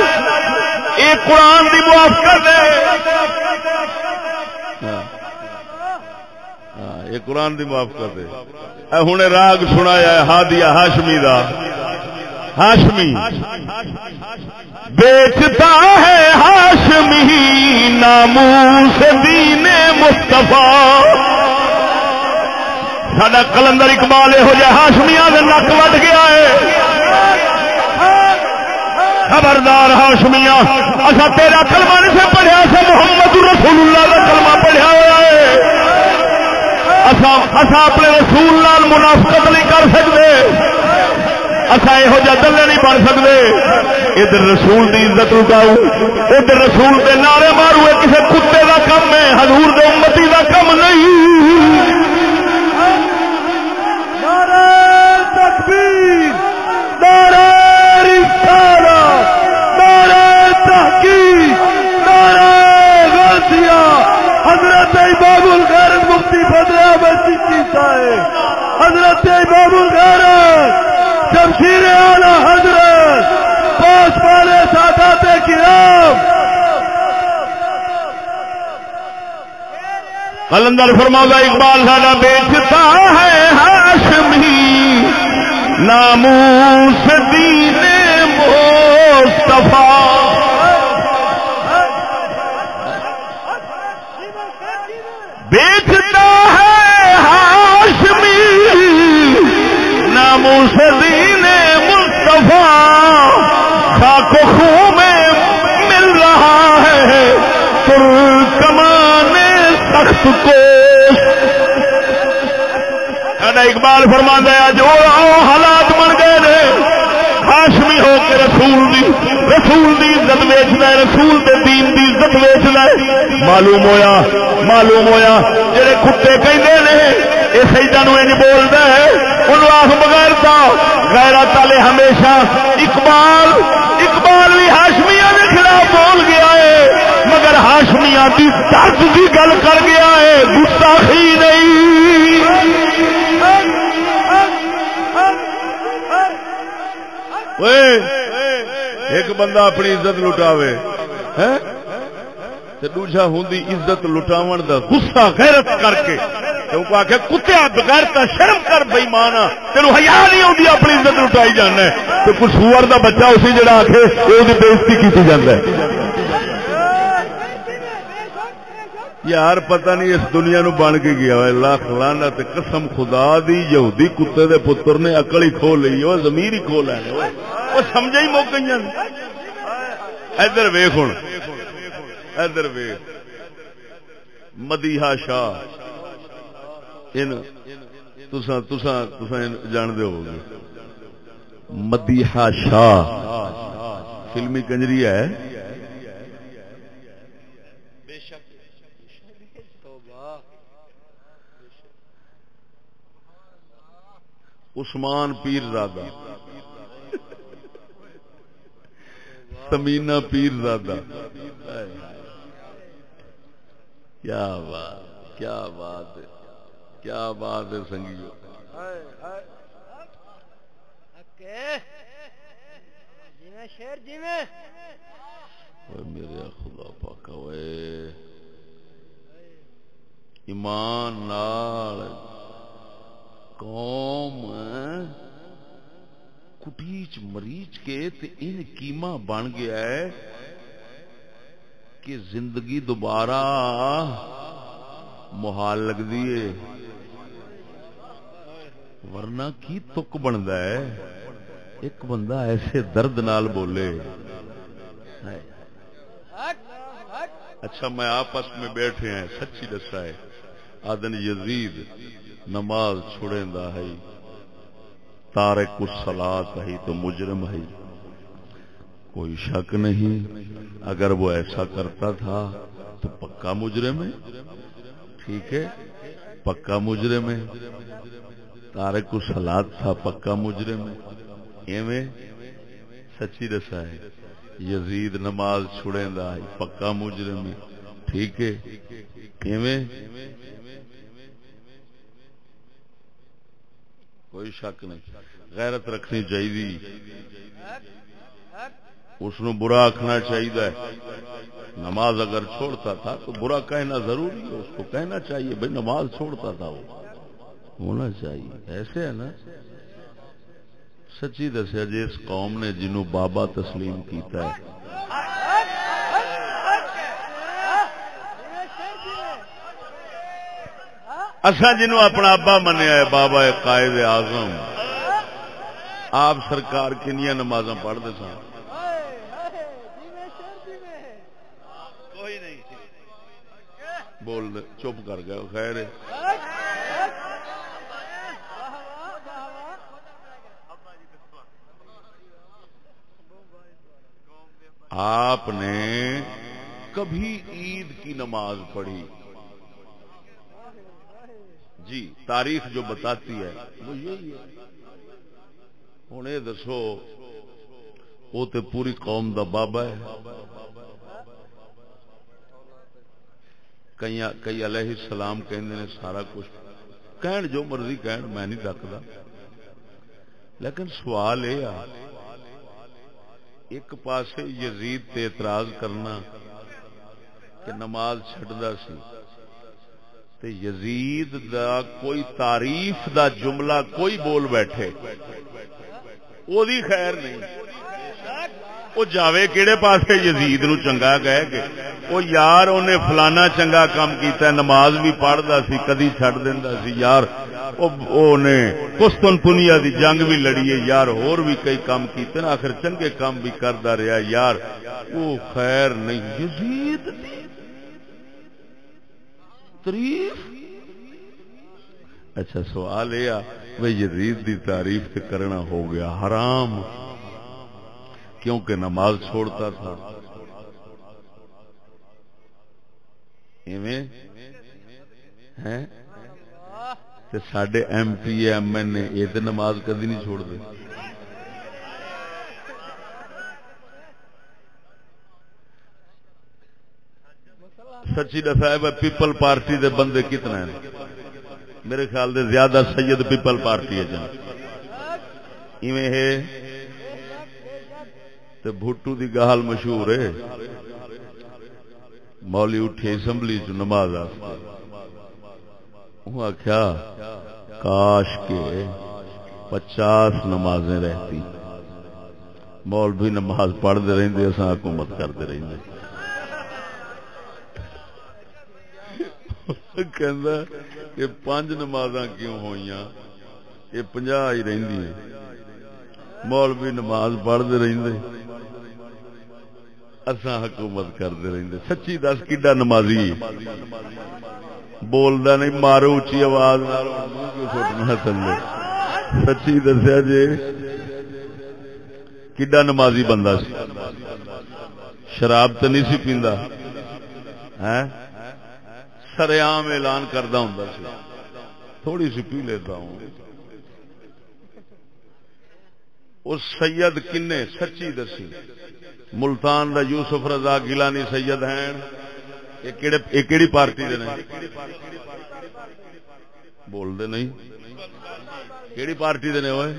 Speaker 1: ایک قرآن دی معاف کر دے یہ قرآن دی معاف کر دے. ہن راگ سنایا ہے ہادیہ ہاشمی دا. ہاشمی بیچتا ہے ہاشمی ناموس دین مصطفیٰ. ساڈا کلندر اقبال یہو جہ ہاشمیاں دے نک وڈ گیا ہے. خبردار ہاشمیاں اچھا تیرا کلمہ نہیں سے پڑھیا سے محمد رسول اللہ کا کلمہ پڑھیا ہوا ہے. اصا اپنے رسول نال منافقت نہیں کر سکتے اصا یہو جہ دلے نہیں بن سکتے. ادھر رسول دی عزت لٹاؤ ادھر رسول دے نعرے مارو کسی کتے دا کم ہے حضور دے امتی دا کم نہیں.
Speaker 4: نعرہ تکبیر نعرہ رسالت
Speaker 1: دیتا ہے حضرت امام الغیرت شمشیر اعلی حضرت پاس والے سادات کرام قلندر فرماتا اقبال ساڈا بیچتا ہے ہاشمی ناموس دین مصطفیٰ بیچتا ہے ہاشمی ناموس دین مصطفیٰ خاک و خون میں مل رہا ہے ترکمان سخت کو اقبال فرماتا ہے جو حالات بن گئے نے ہاشمی ہو کے رسول دی عزت ویچنا ہے رسول دے دین دی عزت ویچنا ہے معلوم ہویا جڑے کتے کہندے نے اے سیداں نو انج بولدا ہے انہوں آخ بغیرتا غیرت والے ہمیشہ اقبال بھی ہاشمیاں کے خلاف بول گیا ہے مگر ہاشمیاں دی درد دی گل کر گیا ہے گستاخی نہیں ایک بندہ اپنی عزت لٹاوے دوجا ہوندی عزت لٹاون دا غصہ غیرت کر کے کیونکہ آخر کتیا بغیرتا شرم کر بئی مانا تینوں حیا نہیں ہوندی اپنی عزت لٹائی جانا ہے تو کچھ سور دا بچہ اسی جڑا آخے وہ بےزتی کی جاتا ہے یار پتہ نہیں اس دنیا نو بن کے گیا ہے لاکھ لعنت قسم خدا دی یہودی کتے دے پتر نے عقل ہی کھو لئی او ضمیر ہی کھو لینے او سمجھ ہی مک گئیاں ادھر ویکھ ہن ادھر ویکھ مدیحہ شاہ ان تساں جان دے ہو گے مدیحہ شاہ فلمی کنجری ہے عثمان پیر زادہ سمینہ پیر زادہ کیا بات کیا بات ہے کیا بات ہے سنگیو میرے خدا پاک ہوئے ایمان نال قوم کٹیچ مریچ کے تے ان کیما بن گیا ہے کہ زندگی دوبارہ محال لگ دیئے ورنہ کی تک بندا ہے ایک بندہ ایسے درد نال بولے اچھا میں آپس میں بیٹھے ہیں سچی دسا ہے آدن یزید نماز چھوڑیں دا ہے تارک الصلاۃ ہے تو مجرم ہے کوئی شک نہیں اگر وہ ایسا کرتا تھا تو پکا مجرم ہے ٹھیک ہے پکا مجرم ہے تارک الصلاۃ تھا پکا مجرم ہے ایویں سچی دسا ہے یزید نماز چھوڑیں دا ہے پکا مجرم ہے ٹھیک ہے ایویں کوئی شک نہیں غیرت رکھنی چاہیے اس نو برا آخنا چاہیے نماز اگر چھوڑتا تھا تو برا کہنا ضروری ہے اس کو کہنا چاہیے بھائی نماز چھوڑتا تھا وہ ہونا چاہیے ایسے ہے نا سچی دسیا جی اس قوم نے جنوں بابا تسلیم کیتا ہے اساں جنوں اپنا ابا منیا ہے بابا قائد اعظم آپ سرکار کنیاں نمازاں پڑھتے سن کوئی نہیں بول دے چپ کر گئے خیر آپ نے کبھی عید کی نماز پڑھی جی تاریخ جو بتاتی ہے وہ یہی ہے ہوں یہ دسو وہ تے پوری قوم دا بابا ہے کئی علیہ السلام کہندے نے سارا کچھ کہن جو مرضی کہن میں نہیں ڈکدا، لیکن سوال یہ آ ایک پاسے یزید تے اعتراض کرنا کہ نماز چھڈدا سی تے یزید دا کوئی تعریف دا جملہ کوئی بول بیٹھے او دی خیر نہیں، او جاوے کیڑے پاسے یزید نو چنگا کہے کہ او یار اونے فلانا چنگا کام کیتا ہے، نماز بھی پڑھدا سی کدی چھڈ دیندا سی یار، او نے قسطنطنیہ دی جنگ بھی لڑی ہے یار، اور بھی کئی کام کیتے نا، آخر چنگے کام بھی کردا رہا یار، او خیر نہیں۔ یزید دی تعریف، اچھا سوال یہ بھئی یزید دی تعریف تے کرنا ہو گیا حرام، کیونکہ نماز چھوڑتا تھا، ایویں ہیں تے ساڈے ایم پی ایم این نے یہ تے نماز کدی نہیں چھوڑ دے۔ سچی دسا ہے پیپل پارٹی دے بندے کتنے ہیں؟ میرے خیال دے زیادہ سید پیپل پارٹی ہے جان، ایویں ہے تے بھٹو دی گال مشہور ہے، مولی اٹھے اسمبلی چ نماز آخیا کاش کے 50 نمازیں رہتی، مولوی نماز پڑھتے رہتے اساں حکومت کرتے رہتے، کہندا کہ 5 نمازاں کیوں ہوئیاں، یہ 50 ہی رہندی ہیں، مولوی نماز پڑھتے رہتے اساں حکومت کرتے رہتے۔ سچی دس کیڈا نمازی بولدا نہیں، مارو اچھی آواز نال کیوں سٹنا تھلے، سچی دسیا جی کیڈا نمازی بندہ سی، شراب تے نہیں سی پیندا، سریام اعلان کردا ہوندا سی تھوڑی سی پی لیتا ہوں۔ اس سید کنے سچی دسی ملتان دا یوسف رضا گیلانی سید ہیں، یہ کیڑی پارٹی دے نے؟ بول دے نہیں، کیڑی پارٹی دے نے ہوئے؟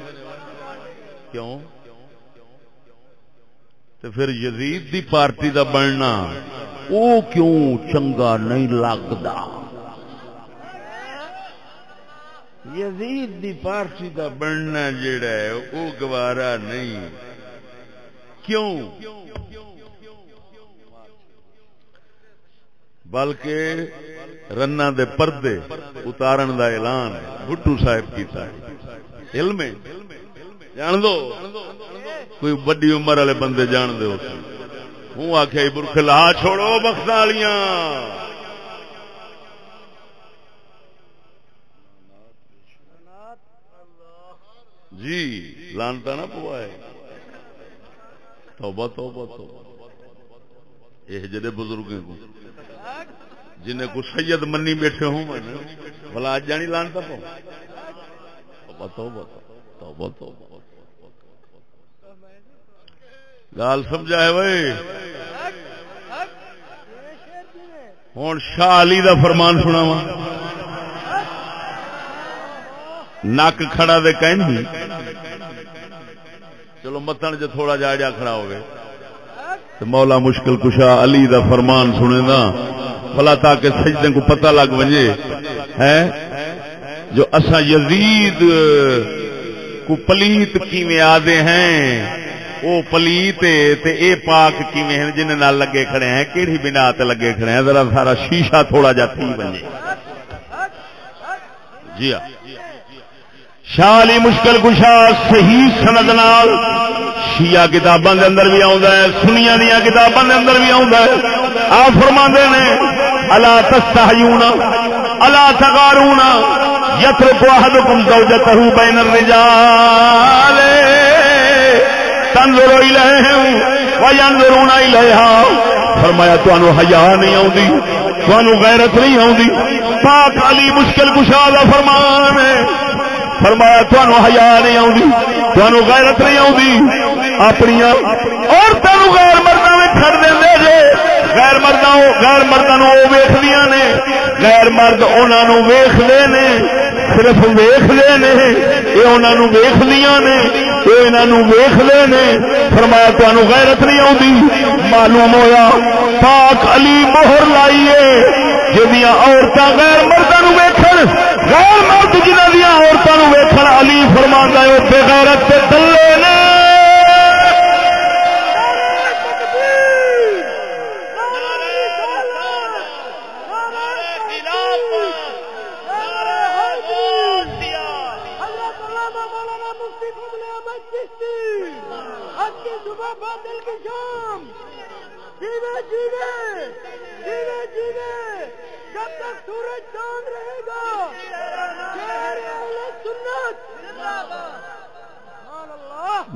Speaker 1: کیوں؟ تے پھر یزید دی پارٹی دا بننا او کیوں چنگا نہیں لگدا؟ یزید دی پارٹی دا بننا جڑا ہے او گوارا نہیں، کیوں؟ بلکہ رنا دے پردے اتارن دا اعلان بھٹو صاحب کیتا ہے، علم ہے جان دو، کوئی بڑی عمر والے بندے جان دے ہوں آخیا برخلا چھوڑو بخت والیاں، جی لانتا نہ پوائے، توبہ توبہ توبہ، یہ جڑے بزرگوں کو جنہیں کو سید منی بیٹھے ہوں بلا آج جانی لانتا پو، توبہ توبہ توبہ توبہ، گال سمجھا ہے بھائی۔ ہوں شاہ علی دا فرمان سنا وا، نک کھڑا دے کہیں چلو متن جو تھوڑا جا جا کھڑا ہوئے تو مولا مشکل کشا علی دا فرمان سنے نا بھلا تاکہ سجدے کو پتہ لگ وجے ہے جو اسا یزید کو پلیت کیویں آدے ہیں او پلیت تے اے پاک کیویں ہیں جنہیں نال لگے کھڑے ہیں، کیڑی بنا تے لگے کھڑے ہیں، ذرا سارا شیشہ تھوڑا جا تھی بنے۔ جی ہاں شاہ علی مشکل کشا صحیح سند نال شیعہ کتاباں دے اندر بھی آوندا ہے، سنیاں دیاں کتاباں دے اندر بھی آوندا ہے، آپ فرماندے نے الا تستحیون الا تغارون یترک احدکم زوجته بین الرجال تنظر الیہم وینظرون الیہا، فرمایا تانوں حیا نہیں آوندی، تانوں غیرت نہیں آوندی، پاک علی مشکل کشا دا فرمان ہے، فرمایا تانوں حیا نہیں آوندی، تانوں غیرت نہیں آوندی، اپنی عورتوں نو غیر مرداں وچ چھڈ دیندے جے، غیر مرداں نو ویکھدیاں نے، غیر مرد انہاں نو ویکھدے نے، صرف ویکھدے نے یہ انہاں نوں ویکھدیاں نے یہ انہاں نوں ویکھدے نے فرمایا تانوں غیرت نہیں آوندی معلوم ہویا پاک علی مہر لائیے جدیاں عورتاں غیر مرداں نوں ویکھن غیر مرد جنہاں دیاں عورتاں نوں ویکھن علی فرماندا ہے او بے غیرت تے دلے نے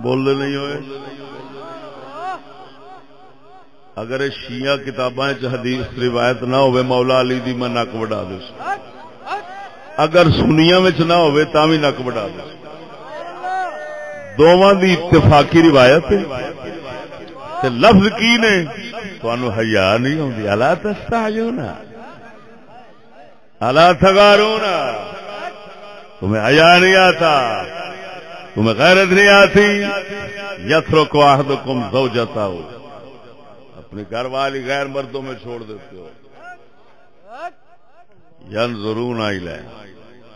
Speaker 1: بولنے نہیں ہوئے اگر شیعہ کتاباں حدیث روایت نہ ہوئے مولا علی دی میں نک وڈا دے اگر سنیاں وچ نہ ہوئے تاں وی نک وڈا دے دوواں دی اتفاقی روایت تے لفظ کی نے تانوں حیا نہیں ہوندی الا تستحیون الا تغارون تمہیں حیا نہیں آتا تمہیں غیرت نہیں آتی یترک واحدکم زوجتہ اپنی گھر والی غیر مردوں میں چھوڑ دیتے ہو ینظرون الیہم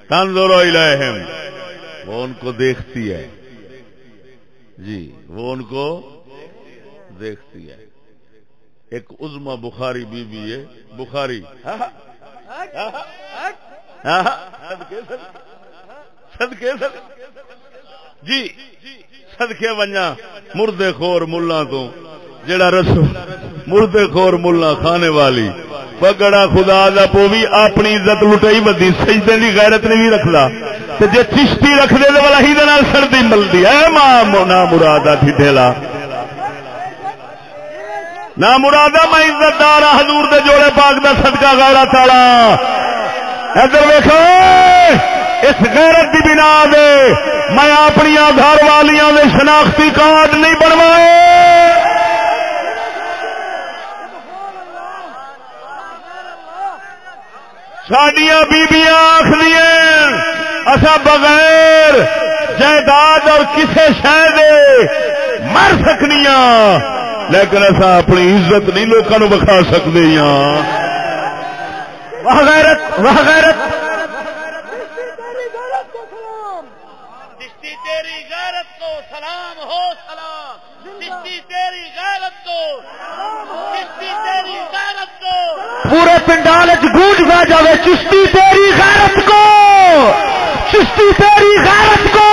Speaker 1: تنظر الیہم وہ ان کو دیکھتی ہے جی وہ ان کو دیکھتی ہے ایک عظمی بخاری بی بی ہے بخاری صدقے جی صدقے ونجا مردے خور ملا تو جڑا رسول مردے خور ملا کھانے والی پگڑا خدا دا پوی اپنی عزت لٹائی بدی سجدے دی غیرت نہیں رکھدا تے جے چشتی رکھ دے والا ہی دے نال سردی ملدی اے ماں نا مرادا ٹھڈیلا نا مرادا میں عزت دار حضور دے جوڑے پاک دا صدقہ غیرت والا ادھر ویکھو اس غیرت دی بنا دے میں اپنی گھر والیاں دے شناختی کارڈ نہیں بنوائے ساڈیاں بیبیاں آکھدیاں اسا بغیر جائیداد اور کسے شے دے مر سکنیاں لیکن اسا اپنی عزت نہیں لوکاں نوں بکھا سکدے ہاں واہ غیرت واہ غیرت پورے پنڈال گونج گا جاوے چشتی تیری غیرت کو چشتی تیری غیرت کو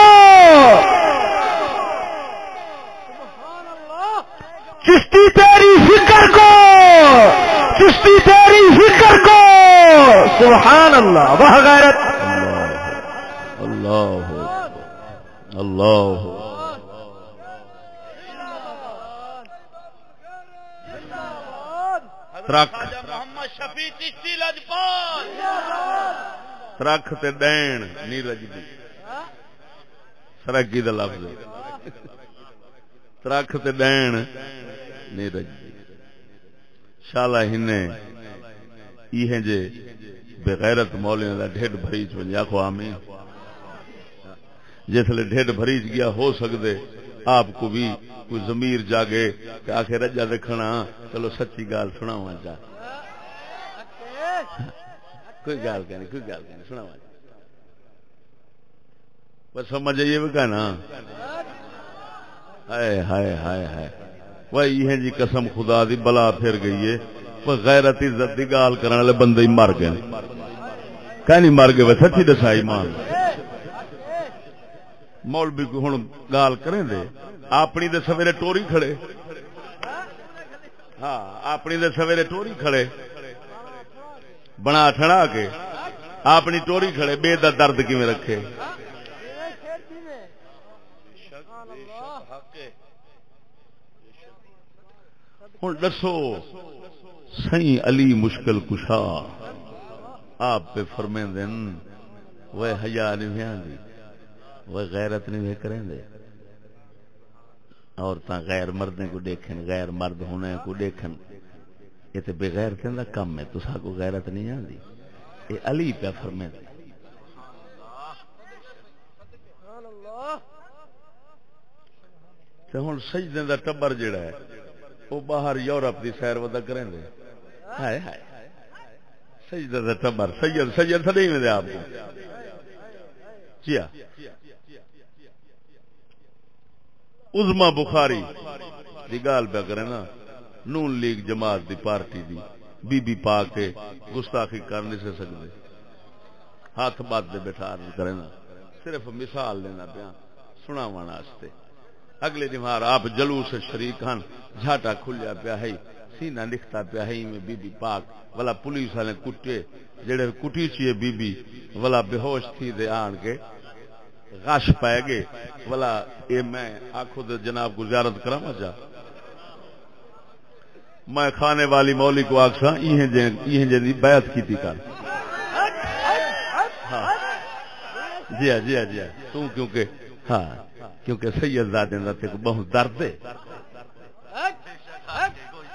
Speaker 1: چشتی تیری فکر کو چشتی تیری فکر کو سبحان اللہ وہ غیرت اللہ اللہ ترک ترک تے دین نہیں رجدی سرکی دا لفظ ترک تے دین نہیں رجدی شالا ہنے یہ جے بغیرت مولیاں دا ڈھڈ بھریچ ونجا آخو آمین جس لئے ڈھڈ بھریچ گیا ہو سکدے آپ کو بھی کوئی ضمیر جاگے کہ آخر رجا دیکھنا چلو سچی گال سناواں جا کوئی گال کہنی سناواں جا بس سمجھ آئیے بھی کہنا ہائے ہائے ہائے ہائے وہ یہ جی قسم خدا دی بلا پھر گئی ہے وہ غیرت عزت دی گال کرنے والے بندے ہی مر گئے کہ نہیں مر گئے وہ سچی دسائی مان مولوی کو ہن گال کریں دے اپنی دے سویرے ٹوری کھڑے ہاں اپنی دے سویرے ٹوری کھڑے بنا ٹھڑا کے اپنی ٹوری کھڑے بے دا درد کیویں رکھے ہن دسو سائیں علی مشکل کشا آپ پہ فرمیندے وہ حیا نہیں ہوندی وہ غیرت نہیں کریں دے عورتاں غیر مردیں کو دیکھیں غیر مرد ہونے کو دیکھیں یہ تو بغیر کہندا کم ہے تساں کو غیرت نہیں آندی یہ علی پہ فرمیندے تے ہن سجدے دا ٹبر جڑا ہے وہ باہر یورپ دی سیر ودا کریں دے ہائے ہائے سجدہ دا ٹبر سید تھا نہیں دے آپ کو کیا عظما بخاری دی گال پہ کرے نا نون لیگ جماعت دی پارٹی دی بی بی پا کے گستاخی کر نہیں سے سکتے ہاتھ بات دے بیٹھا کرے نا صرف مثال لینا پیا سناون واسطے اگلے دمار آپ جلوس شریک ہن جھاٹا کھلیا پیا ہے سینہ لکھتا پیا ہے میں بی بی پاک والا پولیس والے کٹے جڑے کٹی چیے بی بی والا بے ہوش تھی دے آن کے غش پائے گے والا اے میں آنکھو دے جناب کو زیارت کرام جا میں کھانے والی مولی کو آکسا یہ جی بیعت کی تھی کر جی ہاں جی ہاں جی ہاں تم کیونکہ ہاں کیونکہ سید زادے دا تے کو بہت درد ہے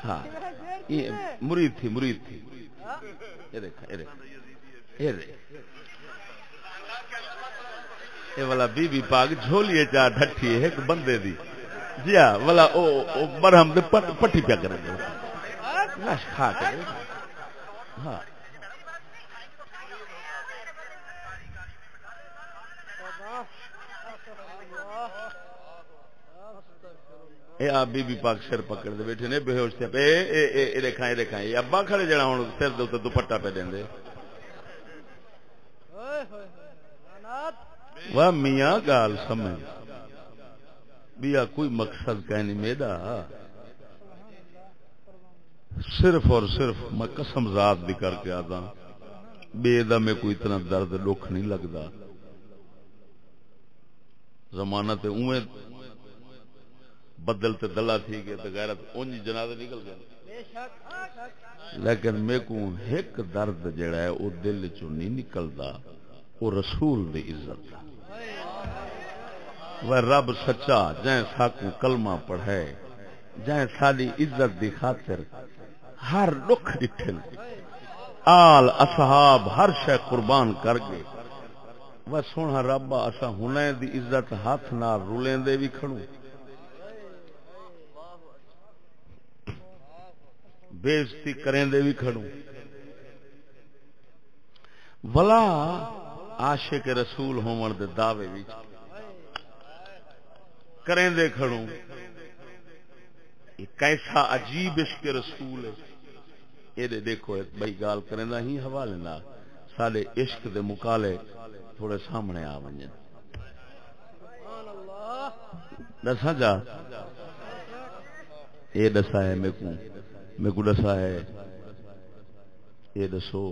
Speaker 1: ہاں یہ مرید تھی یہ دیکھا یہ والا بی بی پاک جھولیے چا ڈھٹھی ہے ایک بندے دی جی ہاں والا او برہم دے پٹی پیا کرے گا نش کھا کے ہاں اے آپ بی بی پاک سر پکڑ دے بیٹھے نے بے ہوش تے اے دیکھاں یہ ابا کھڑے جڑا ہن سر دے اوتے دوپٹہ پہ دیندے واہ میاں گال سمجھ بیا کوئی مقصد کہنی میرا صرف اور صرف میں قسم ذات دی کر کے آتا بے دا میں کوئی اتنا درد دکھ نہیں لگتا زمانہ تے اویں بدل تے دلہ تھی گئے تے غیرت اونج جنازے نکل گئے لیکن میں کو ایک درد جڑا ہے او دل چوں نہیں نکلدا او رسول دی عزت دا وہ رب سچا جائیں ساکوں کلمہ پڑھے جائیں ساری عزت دی خاطر ہر دکھ ڈٹھن آل اصحاب ہر شے قربان کر گئے وہ سونا رب اسا ہنے دی عزت ہاتھ نال رولیں دے بھی کھڑوں بےزتی کریں دے بھی کھڑوں ولا عاشق رسول ہون دے دعوے وچ کریں دے کھڑوں یہ کیسا عجیب عشق رسول ہے یہ دیکھو ایک بھائی گال کریں دا ہی حوالے نہ سارے عشق دے مقالے تھوڑے سامنے آ ونجن دسا جا یہ دسا ہے میں کو دسا ہے یہ دسو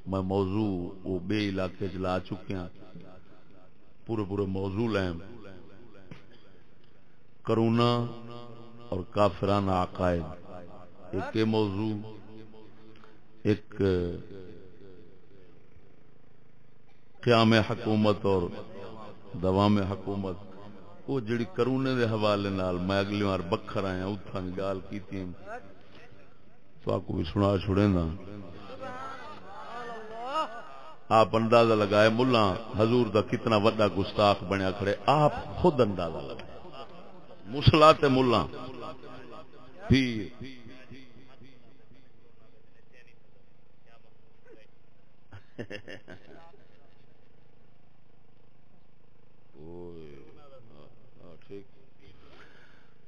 Speaker 1: میں موضوع وہ بے علاقے چلا چکے ہیں پورے موضوع لیں کرونا اور کافرانہ عقائد ایک موضوع ایک قیام حکومت اور دوام حکومت وہ جڑی کرونے دے حوالے نال میں اگلی بار بکھر آیا اتھاں گال کیتی تو آپ کو بھی سنا چھوڑے نا آپ اندازہ لگائے ملا حضور دا کتنا وڈا گستاخ بنیا کھڑے آپ خود اندازہ لگائے مسلات ملا پیر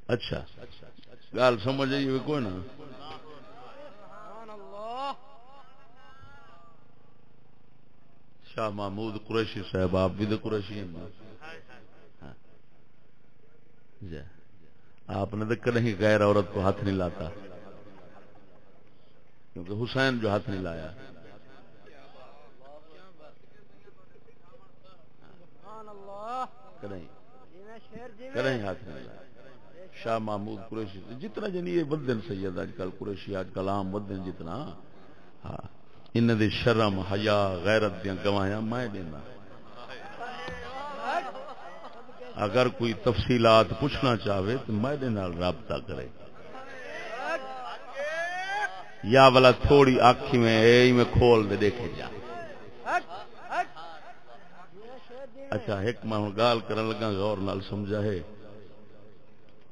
Speaker 1: اچھا گال سمجھ آئی کوئی نا شاہ محمود قریشی صاحب آپ بھی تو قریشی ہیں آپ نے تو کہیں غیر عورت کو ہاتھ نہیں لاتا کیونکہ حسین جو ہاتھ نہیں لایا کریں ہاتھ نہیں لایا شاہ محمود قریشی جتنا جنی یہ ودن سید آج کل قریشی آج کل عام ودن جتنا ہاں ان دے شرم حیا غیرت دیاں گواہیاں میں دینا اگر کوئی تفصیلات پوچھنا چاہے تو میرے نال رابطہ کرے یا والا تھوڑی آنکھی میں کھول دے دیکھے جا اچھا ایک میں گال کرن لگا غور نال سمجھا ہے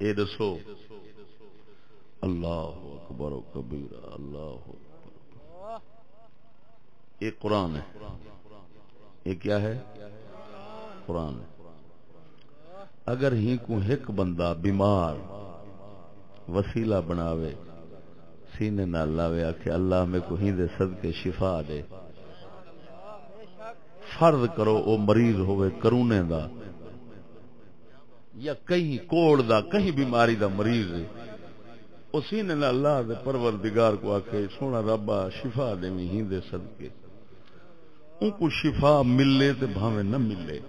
Speaker 1: اے دسو اللہ اکبر و کبیرہ اللہ اکبر. یہ قرآن ہے. یہ کیا ہے؟ قرآن ہے. اگر ہی کو ایک بندہ بیمار وسیلہ بناوے سینے نہ لاوے کہ اللہ میں کو ہی دے صدقے شفا دے، فرض کرو او مریض ہوئے کرونے دا یا کہیں کوڑ دا کہیں بیماری دا مریض ہے، او سینے نہ اللہ دے پروردگار کو آکھے سونا ربا شفا دے میں ہی دے صدقے، ان کو شفا ملے تے بھاوے نہ ملے.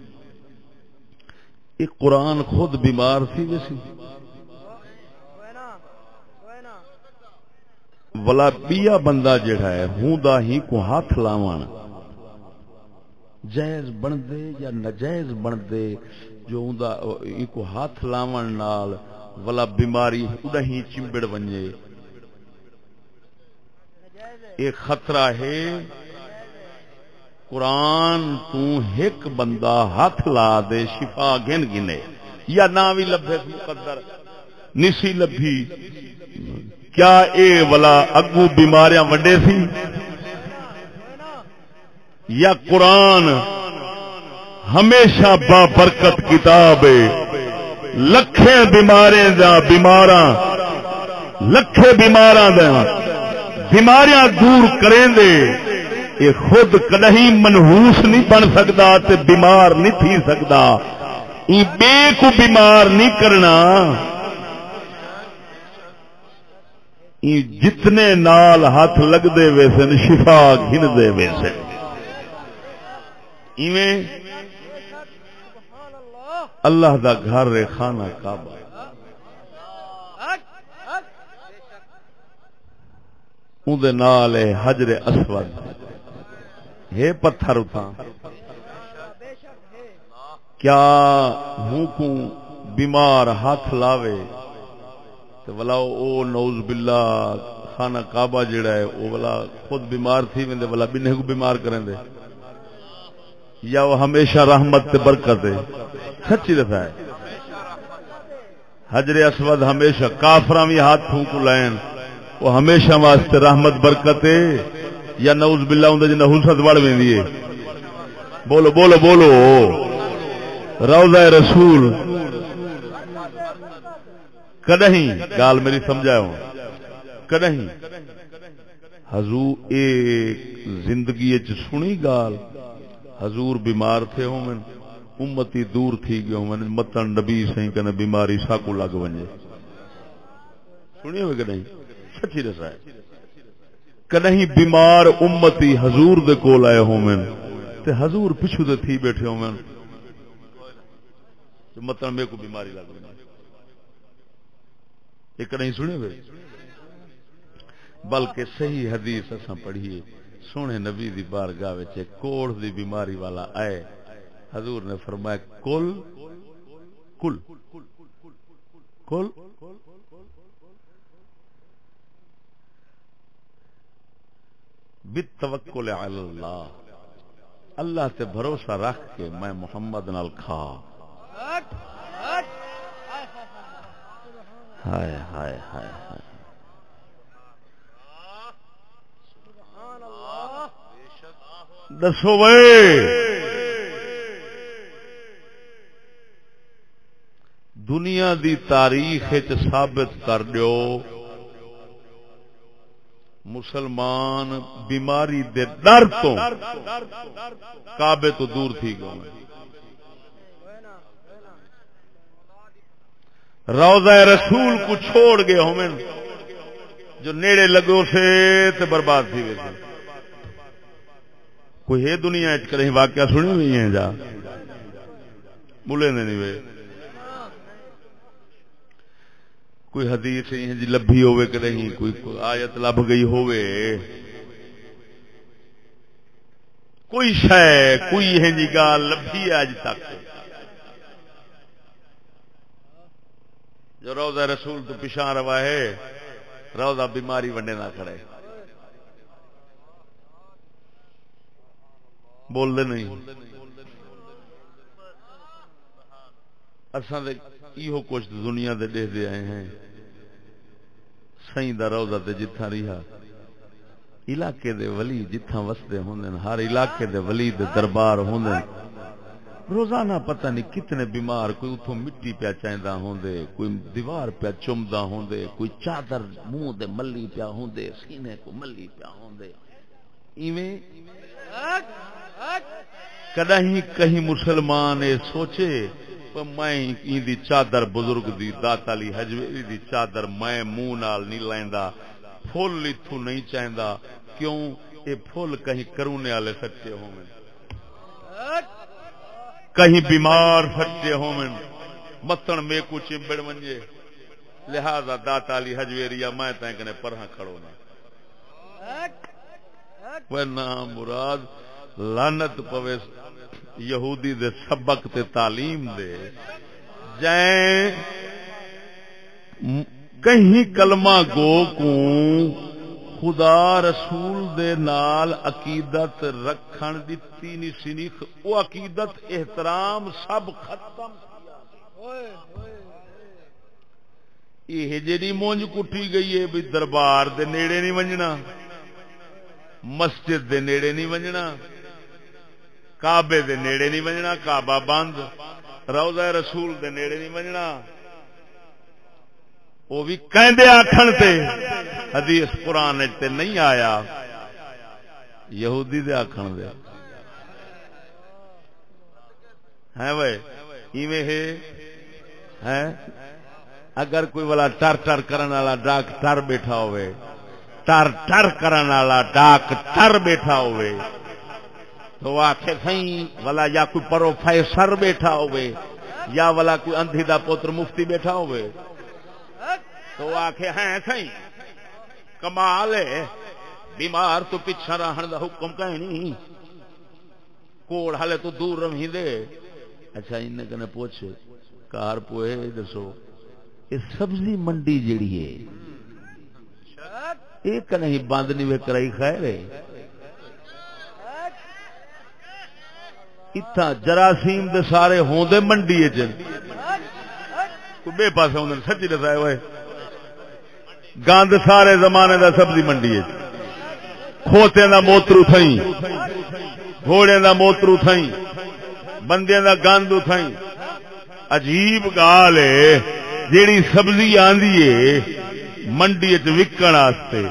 Speaker 1: ایک قرآن خود بیمار تھی ویسی ولا بیا بندہ جڑا ہے ہوں دا ہی کو ہاتھ لاوان جائز بن دے یا ناجائز بن دے جو ہوں دا ہی کو ہاتھ لاوان نال ولا بیماری اڑا ہی چمبڑ ونجے ایک خطرہ ہے. قرآن تو ایک بندہ ہاتھ لا دے شفا گن گنے یا نہ بھی لبھے مقدر نسی لبھی کیا اے ولا اگو بیماریاں وڈے سی یا قرآن ہمیشہ با برکت کتاب ہے لکھیں بیماریں دا بیماراں لکھیں بیماراں دا بیماریاں دور کریں دے یہ خود کدہیں منحوس نہیں بن سکتا تے بیمار نہیں تھی سکتا یہ بے کو بیمار نہیں کرنا یہ جتنے نال ہاتھ لگ دے ویسن شفا گھن دے ویسن ایویں اللہ دا گھر رے خانہ کعبہ اون دے نال ہے حجر اسود ہے پتھر اتھا کیا ہوں کو بیمار ہاتھ لاوے تو ولا او نعوذ باللہ خانہ کعبہ جڑا ہے او ولا خود بیمار تھی ویندے ولا بنے کو بیمار کریں دے یا وہ ہمیشہ رحمت تے برکت ہے. سچی دفعہ ہے حجر اسود ہمیشہ کافراں بھی ہاتھ پھونکو لائن وہ ہمیشہ واسطے رحمت برکت ہے یا نعوذ باللہ اندر جنہ حسد وڑ ویندی ہے. بولو بولو بولو روضہ رسول کدہیں گال میری سمجھاؤ کدہیں حضور ایک زندگی سنی گال حضور بیمار تھے ہومن امتی دور تھی گئے ہومن متن نبی سہیں کنے بیماری ساکو لگ ونجے سنی ہوئے کدہیں سچی رسا ہے کدہیں بیمار امتی حضور دے کول آئے ہومن تے حضور پچھو دے تھی بیٹھے ہومن مطلب میں کو بیماری لگ رہی ایک نہیں سنے ہوئے بلکہ صحیح حدیث اساں پڑھیے سونے نبی دی بارگاہ وچ کوڑ دی بیماری والا آئے حضور نے فرمایا کل کل کل بالتوکل علی اللہ اللہ تے بھروسہ رکھ کے میں محمد نال کھا ہائے ہائے ہائے ہائے دسو بھائی دنیا دی تاریخ ثابت کر دیو مسلمان بیماری دے ڈر تو کعبے تو دور تھی گئے روضہ رسول کو چھوڑ گئے ہمیں جو نیڑے لگو سے تے برباد تھی ویسے کوئی ہے دنیا کہیں واقعہ سنی ہوئی ہیں جا بولے نہیں وے کوئی حدیث جی لبھی ہوئے کہ نہیں کوئی آیت لب گئی ہوئے کوئی شے کوئی ہے جی گال لبھی ہے آج تک جو روضہ رسول تو پیشاں روا ہے روضہ بیماری ونڈے نہ کھڑے بول دے نہیں اساں دے یہ کچھ دنیا دے دے دے آئے ہیں سائیں دا روضہ تے جتھاں رہا علاقے دے ولی جتھاں وسدے ہوندے ہر علاقے دے ولی دے دربار ہوندے روزانہ پتہ نہیں کتنے بیمار کوئی اتھوں مٹی پیا چیندا ہوندے کوئی دیوار پیا چمدا ہوندے کوئی چادر منہ دے ملی پیا ہوندے سینے کو ملی پیا ہوندے ایویں کدی کہیں مسلمان اے سوچے میں این دی چادر بزرگ دی داتا علی حجویری دی چادر میں منہ نال نہیں لیندا پھول اتھوں نہیں چیندا کیوں اے پھول کہیں کرونے والے سچے ہوویں کہیں بیمار سچے ہوویں متن میں کو چمبڑ ونجے لہذا داتا علی حجویری میں تائیں کنے پرہاں کھڑو نہ وہ نام مراد لعنت پوے یہودی دے سبق تے تعلیم دے جائیں کہیں کلمہ گو کو خدا رسول دے نال عقیدت رکھن دتی نہیں سنی او عقیدت احترام سب ختم یہ جڑی مونج کٹی گئی ہے بھی دربار دے نیڑے نہیں ونجنا مسجد دے نیڑے نہیں ونجنا کعبے دے نیڑے نہیں ونجنا کعبہ بند روضہ رسول دے نیڑے نہیں ونجنا وہ بھی کہندے آکھن تے حدیث قرآن تے نہیں آیا یہودی دے آکھن دے ہیں وے ایویں ہے اگر کوئی والا ٹر ٹر کرن والا ڈاکٹر بیٹھا ہوئے ٹر ٹر کرن والا ڈاکٹر بیٹھا ہوئے تو آخے سائیں والا یا کوئی پروفیسر بیٹھا ہوئے یا والا کوئی اندھی دا پوتر مفتی بیٹھا ہوئے تو آخے ہیں سائیں کمال ہے بیمار تو پیچھا رہن دا حکم کہیں نہیں کوڑ حالے تو دور رہی دے اچھا انہیں کنے پوچھے کار پوئے دسو یہ سبزی منڈی جڑی ہے ایک نہیں بند نہیں وے کرائی خیر ہے اتھا جراثیم دے سارے ہوندے منڈی ہے کوئی بے پاسے ہوندے سچی دسائے ہوئے گاند سارے زمانے دا سبزی منڈی ہے کھوتے دا موترو تھائیں گھوڑے دا موترو تھائیں بندے دا گاندو تھائیں عجیب گال ہے جیڑی سبزی آندی ہے منڈی وچ وکن واسطے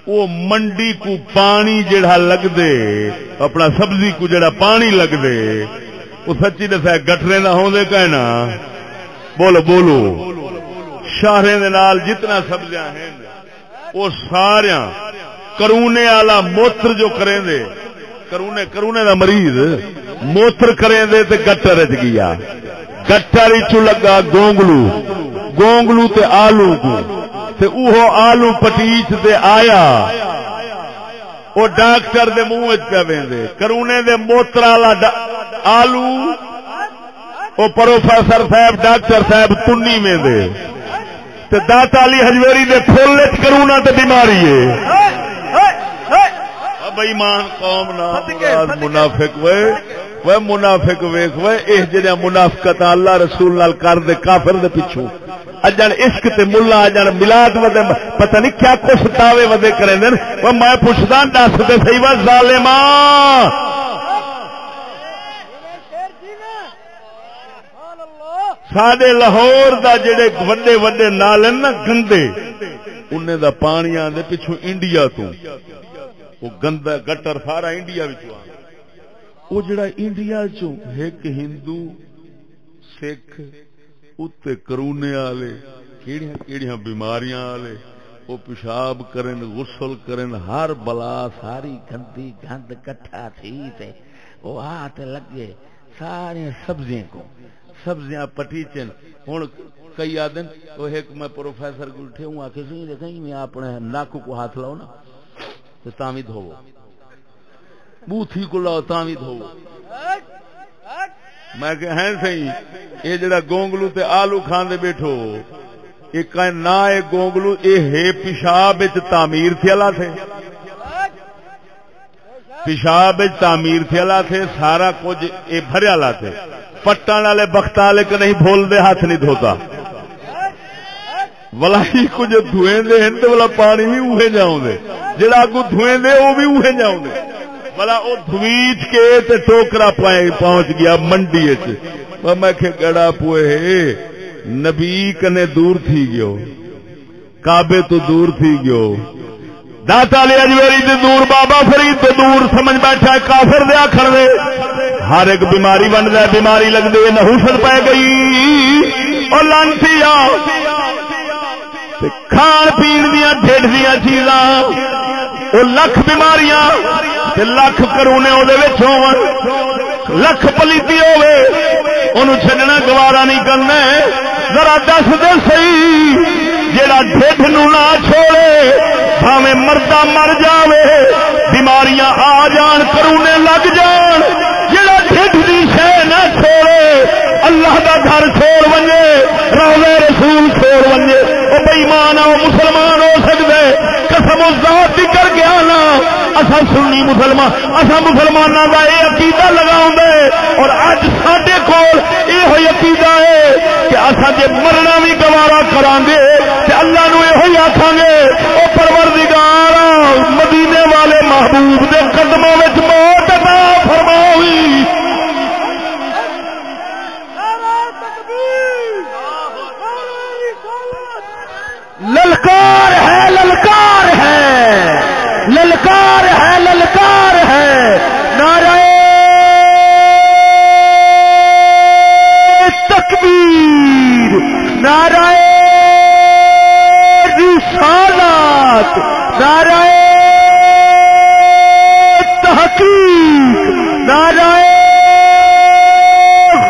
Speaker 1: وہ منڈی کو پانی جڑا لگ دے اپنا سبزی کو جڑا پانی لگ دے وہ سچی دسا گٹرے نہ ہوندے کہنا بولو بولو شہریں دے نال جتنا سبزیاں ہیں وہ ساریاں کرونے والا موتر جو کریں دے کرونے دا مریض موتر کریں دے تے گٹر وچ گیا گٹر وچ لگا گونگلو تے آلو کو تے اوہو آلو پٹیچ دے آیا او ڈاکٹر دے منہ وچ پیا ویندے کرونے دے موتر والا آلو او پروفیسر صاحب ڈاکٹر صاحب تنی ویندے تے داتا علی حجویری دے پھول وچ کرونا تے بیماری ہے بے ایمان قوم نا منافق وے منافق ویکھ وے اس جڑا منافقت اللہ رسول نال کر دے کافر دے پیچھے اجن عشق تے ملا اجن میلاد ودے پتہ نہیں کیا کچھ دعوے ودے کریں دے او میں پوچھدا دس تے صحیح وا ظالماں ساڈے لاہور دا جڑے وڈے وڈے نال نا گندے انہاں دا پانی آندے پیچھے انڈیا تو وہ گندا گٹر سارا انڈیا وچوں وہ جڑا انڈیا چوں ایک ہندو سکھ اتے کرونے والے کیڑیاں کیڑیاں بیماریاں والے وہ پیشاب کرن غسل کرن ہر بلا ساری گندی گند کٹھا تھی تے وہ ہاتھ لگے سارے سبزیاں کو سبزیاں پٹیچن ہن کئی آدن وہ ایک میں پروفیسر کو اٹھے ہوں آکھے سی دیکھیں میں اپنے ناک کو ہاتھ لاؤ نا تو تاں وی دھوو بوتھی کو لاؤ تاں وی دھوو میں کہ ہیں صحیح یہ جڑا گونگلو تے آلو کھاندے بیٹھو یہ کہیں نہ اے گونگلو اے ہے پیشاب وچ تعمیر تھی اللہ تھے پیشاب وچ تعمیر تھی اللہ تھے سارا کچھ اے بھریا لا تھے پٹان والے بخت والے کہ نہیں بھول دے ہاتھ نہیں دھوتا بلا کچھ دھوئیں دے ہیں تو بلا پانی بھی اوہے جاؤں دے جڑا اگو دھوئیں دے وہ بھی اوہے جاؤں دے بلا وہ دھویچ کے تے ٹوکرا پہنچ گیا منڈی میں کہ گڑا پوئے نبی کنے دور تھی گیو کعبے تو دور تھی گیو داتا علی اجمیری تے دور بابا فرید تے دور سمجھ بیٹھا کافر دے آکھر دے ہر ایک بیماری بن جائے بیماری لگ دے نحوست پہ گئی اور لانتی کھان پین دیا ڈھڈ دیا چیزاں وہ لکھ بیماریاں لکھ کرونے وہ لکھ پلیتی ہوے انہوں چھڈنا گوارا نہیں کرنا ذرا دس دے صحیح جیڑا ڈھڈ نو نہ چھوڑے بھاویں مردہ مر جاوے بیماریاں آ جان کرونے لگ جان جیڑا ڈھڈ دی شے نہ چھوڑے اللہ دا گھر چھوڑ ونجے روضہ رسول چھوڑ ونجے وہ بے ایمان وہ مسلمان ہو سکتے قسم ذات دی کر گیا نا اسا سنی مسلمان اسا مسلمانوں کا یہ عقیدہ لگاؤں اور اج ساڈے کول یہ عقیدہ ہے کہ اسا جے مرنا بھی گوارا کران گے تے اللہ نو یہ آکھاں گے او پروردگار مدینے والے محبوب دے قدموں وچ موت عطا فرماوی
Speaker 3: للکار ہے للکار ہے للکار ہے للکار ہے نعرہ تکبیر نعرہ رسالت نعرہ تحقیق نعرہ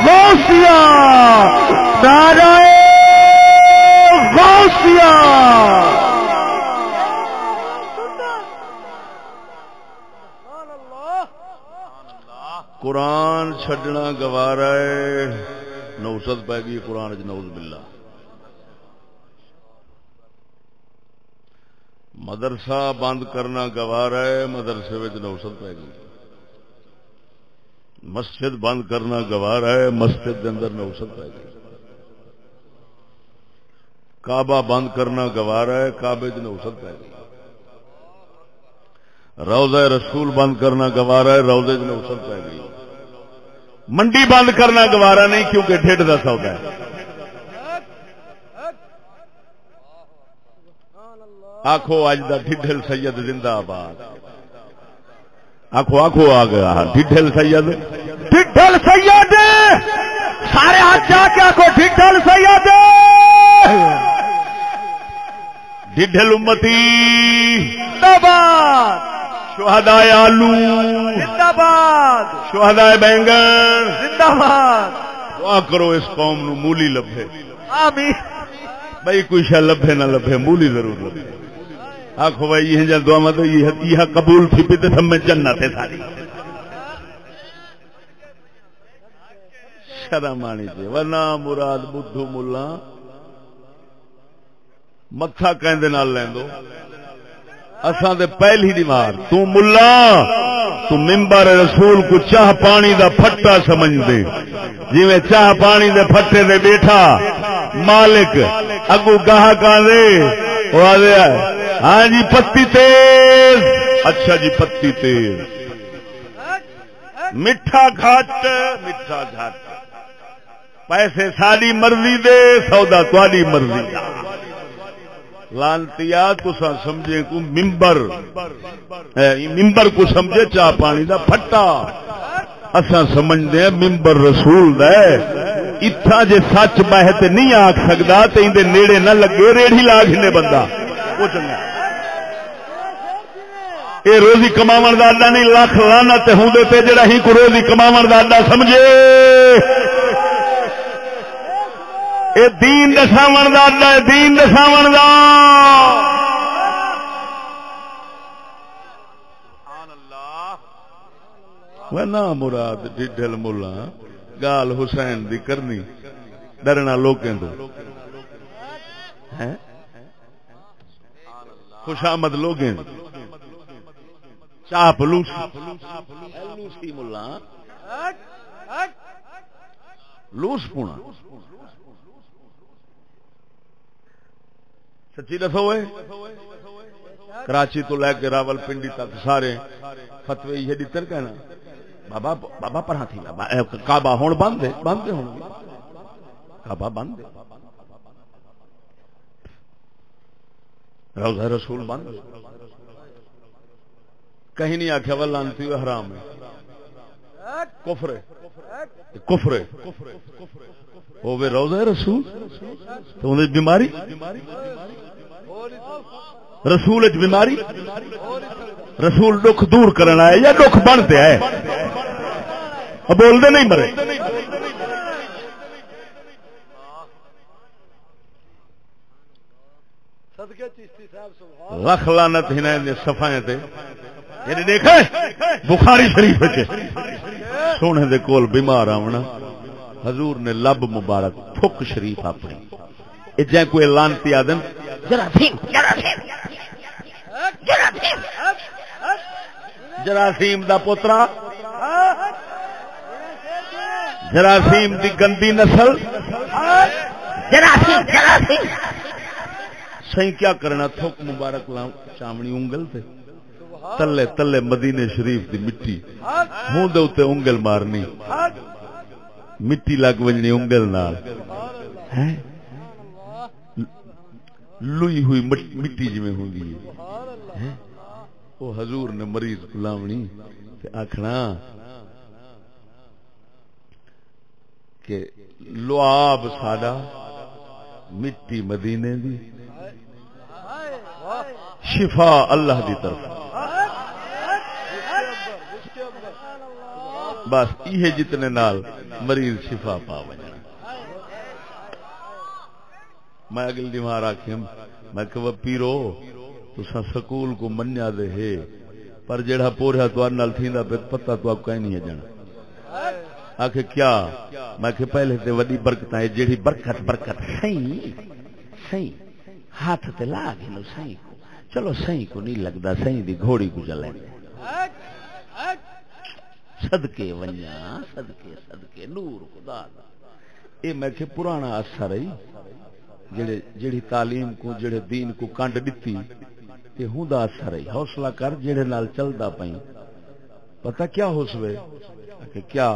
Speaker 3: غوثیہ نعرہ
Speaker 1: قرآن چھڈنا گوارا ہے نوست پی گئی قرآن نعوذ باللہ مدرسہ بند کرنا گوارا ہے مدرسے وچ نوست پی گئی مسجد بند کرنا گوارا ہے مسجد کے اندر نوست پی گئی کعبہ بند کرنا گوارا ہے کعبے کی نوست پی گئی روضہ رسول بند کرنا گوارا ہے روضے کی نوست پی گئی منڈی بند کرنا گوارا نہیں کیونکہ ڈھڈ دا سودا ہے آخو اج دا ڈھڈل سید زندہ آباد آخو آخو آ گیا ڈھڈل سید
Speaker 3: ڈھڈل سید سارے ہاتھ جا کے آخو ڈھڈل سید
Speaker 1: ڈھڈل امتی
Speaker 3: زندہ باد
Speaker 1: شہدائے آلو
Speaker 3: زندہ باد
Speaker 1: شہدائے بینگن
Speaker 3: زندہ باد
Speaker 1: دعا کرو اس قوم نو مولی لبھے
Speaker 3: آمین
Speaker 1: بھائی کوئی شاہ لبھے نہ لبھے مولی ضرور لبھے آخو بھائی یہ جل دعا مت یہ قبول تھی پی تے سب میں جنت ہے ساری شرم آنی چاہیے ورنہ مراد بدھو ملا متھا کہندے نال لیندو اساں دے پہلی دیوار تو ملا تو ممبر رسول کو چاہ پانی دا پھٹا سمجھ دے جویں چاہ پانی دے پھٹے دے بیٹھا مالک اگو گاہکاں دے او آدے ہاں جی پتی تیز اچھا جی پتی تیز میٹھا گھٹ میٹھا گھٹ پیسے ساری مرضی دے سودا تواڈی مرضی دا لانتیا تسا سمجھے کو ممبر کو سمجھے چاہ پانی دا پھٹا اساں سمجھدے ہیں ممبر رسول دا اتھا جے سچ بہ تے نہیں آکھ سکدا تے ایندے نیڑے نہ لگے ریڑھی لا گھنے بندہ وہ چنگا اے روزی کماون دا اڈا نہیں لاکھ لعنت ہوندے تے جڑا ہی کو روزی کماون دا اڈا سمجھے اے دین دساون دا اڈا ہے دین دساون دا نا مراد ڈھڈل ملا گال حسین دی کرنی ڈرنا لوکیں تو خوشامد لوگیں چاپ لوسی ملا لوس پونا سچی دسو ہوئے کراچی تو لے کے راول پنڈی تک سارے فتوی یہ دیتے کہنا بابا بابا پڑھا تھی کعبہ ہون بند دے ہوں کعبہ بند دے روضہ رسول بند کہیں نہیں آکھا وہ لانتی ہوئے حرام ہے کفر ہوئے روضہ رسول تو انہیں بیماری رسول اچ بیماری رسول دکھ دور کرنا ہے یا دکھ بنتے ہے اب بول دے نہیں مرے رکھ لعنت ہی نے صفائیں تے یعنی دیکھے بخاری شریف کے سونے دے کول بیمار آونا حضور نے لب مبارک تھک شریف اپنی جائیں کوئی لانتی آدم جراثیم دا پوترا جراثیم دی گندی نسل صحیح کیا کرنا تھوک مبارک چامنی انگل تے تلے تلے مدینے شریف دی مٹی منہ دے اوتے انگل مارنی مٹی لگ وجنی انگل نال لوئی ہوئی مٹی جی میں ہوں گی وہ حضور نے مریض لاونی تے آکھنا کہ لعاب ساڈا مٹی مدینے دی شفا اللہ دی طرف بس یہ جتنے نال مریض شفا پا وجنا میں اگل دیوار آکھیں میں کہ وہ پیرو تسا سکول کو منیا دے ہے پر جڑا پورا تو نال تھیندا پتہ تو آپ کہیں نہیں ہے جانا آکھے کیا میں کہ پہلے تے وڈی برکت ہے جیڑی برکت صحیح ہاتھ تے لا کے نو صحیح کو چلو صحیح کو نہیں لگدا صحیح دی گھوڑی کو چلے صدقے ونجا صدقے نور خدا دا اے میں کہ پرانا اثر ہے جڑی تعلیم کو جڑے دین کو کنڈ دتی تے ہوندا اثر ہے حوصلہ کر جڑے نال چلدا پئی پتہ کیا حوصلے کہ کیا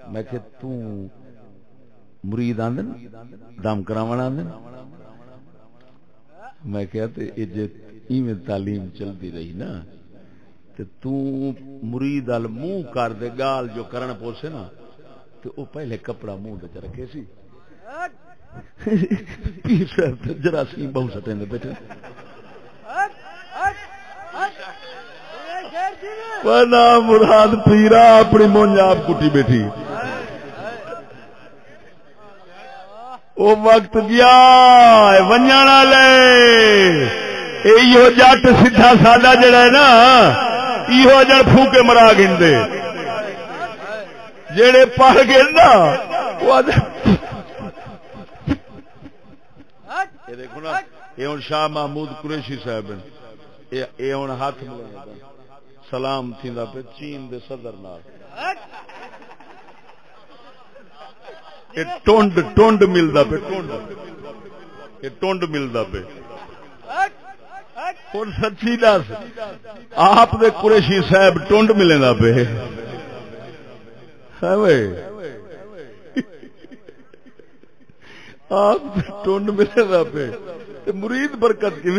Speaker 1: میں کہ تو مرید آندن دم کراون آندن میں کہیا تے اے ایویں تعلیم چلدی رہی نا تے تو مرید ال منہ کر دے گال جو کرن پوسے نا تے او پہلے کپڑا منہ تے رکھے سی پیر صاحب جراثیم بہت سٹے نے بیٹھے ونا مراد پیرا اپنی مونج آپ کٹی بیٹھی او وقت گیا ونجانا لے ایو جٹ سیدھا سادہ جڑا ہے نا ایو جڑ پھوکے مرا گندے جڑے پڑھ گئے نا وہ دیکھو نا یہ ہوں شاہ محمود قریشی صاحب یہ ہوں ہاتھ ملایا سلام تھیندا پہ چین دے صدر نال ٹونڈ ملدا پہ ٹونڈ ملدا پہ اور سچی دس آپ دے قریشی صاحب ٹونڈ ملیندا پہ آپ ٹونڈ ملیندا پہ مرید برکت کی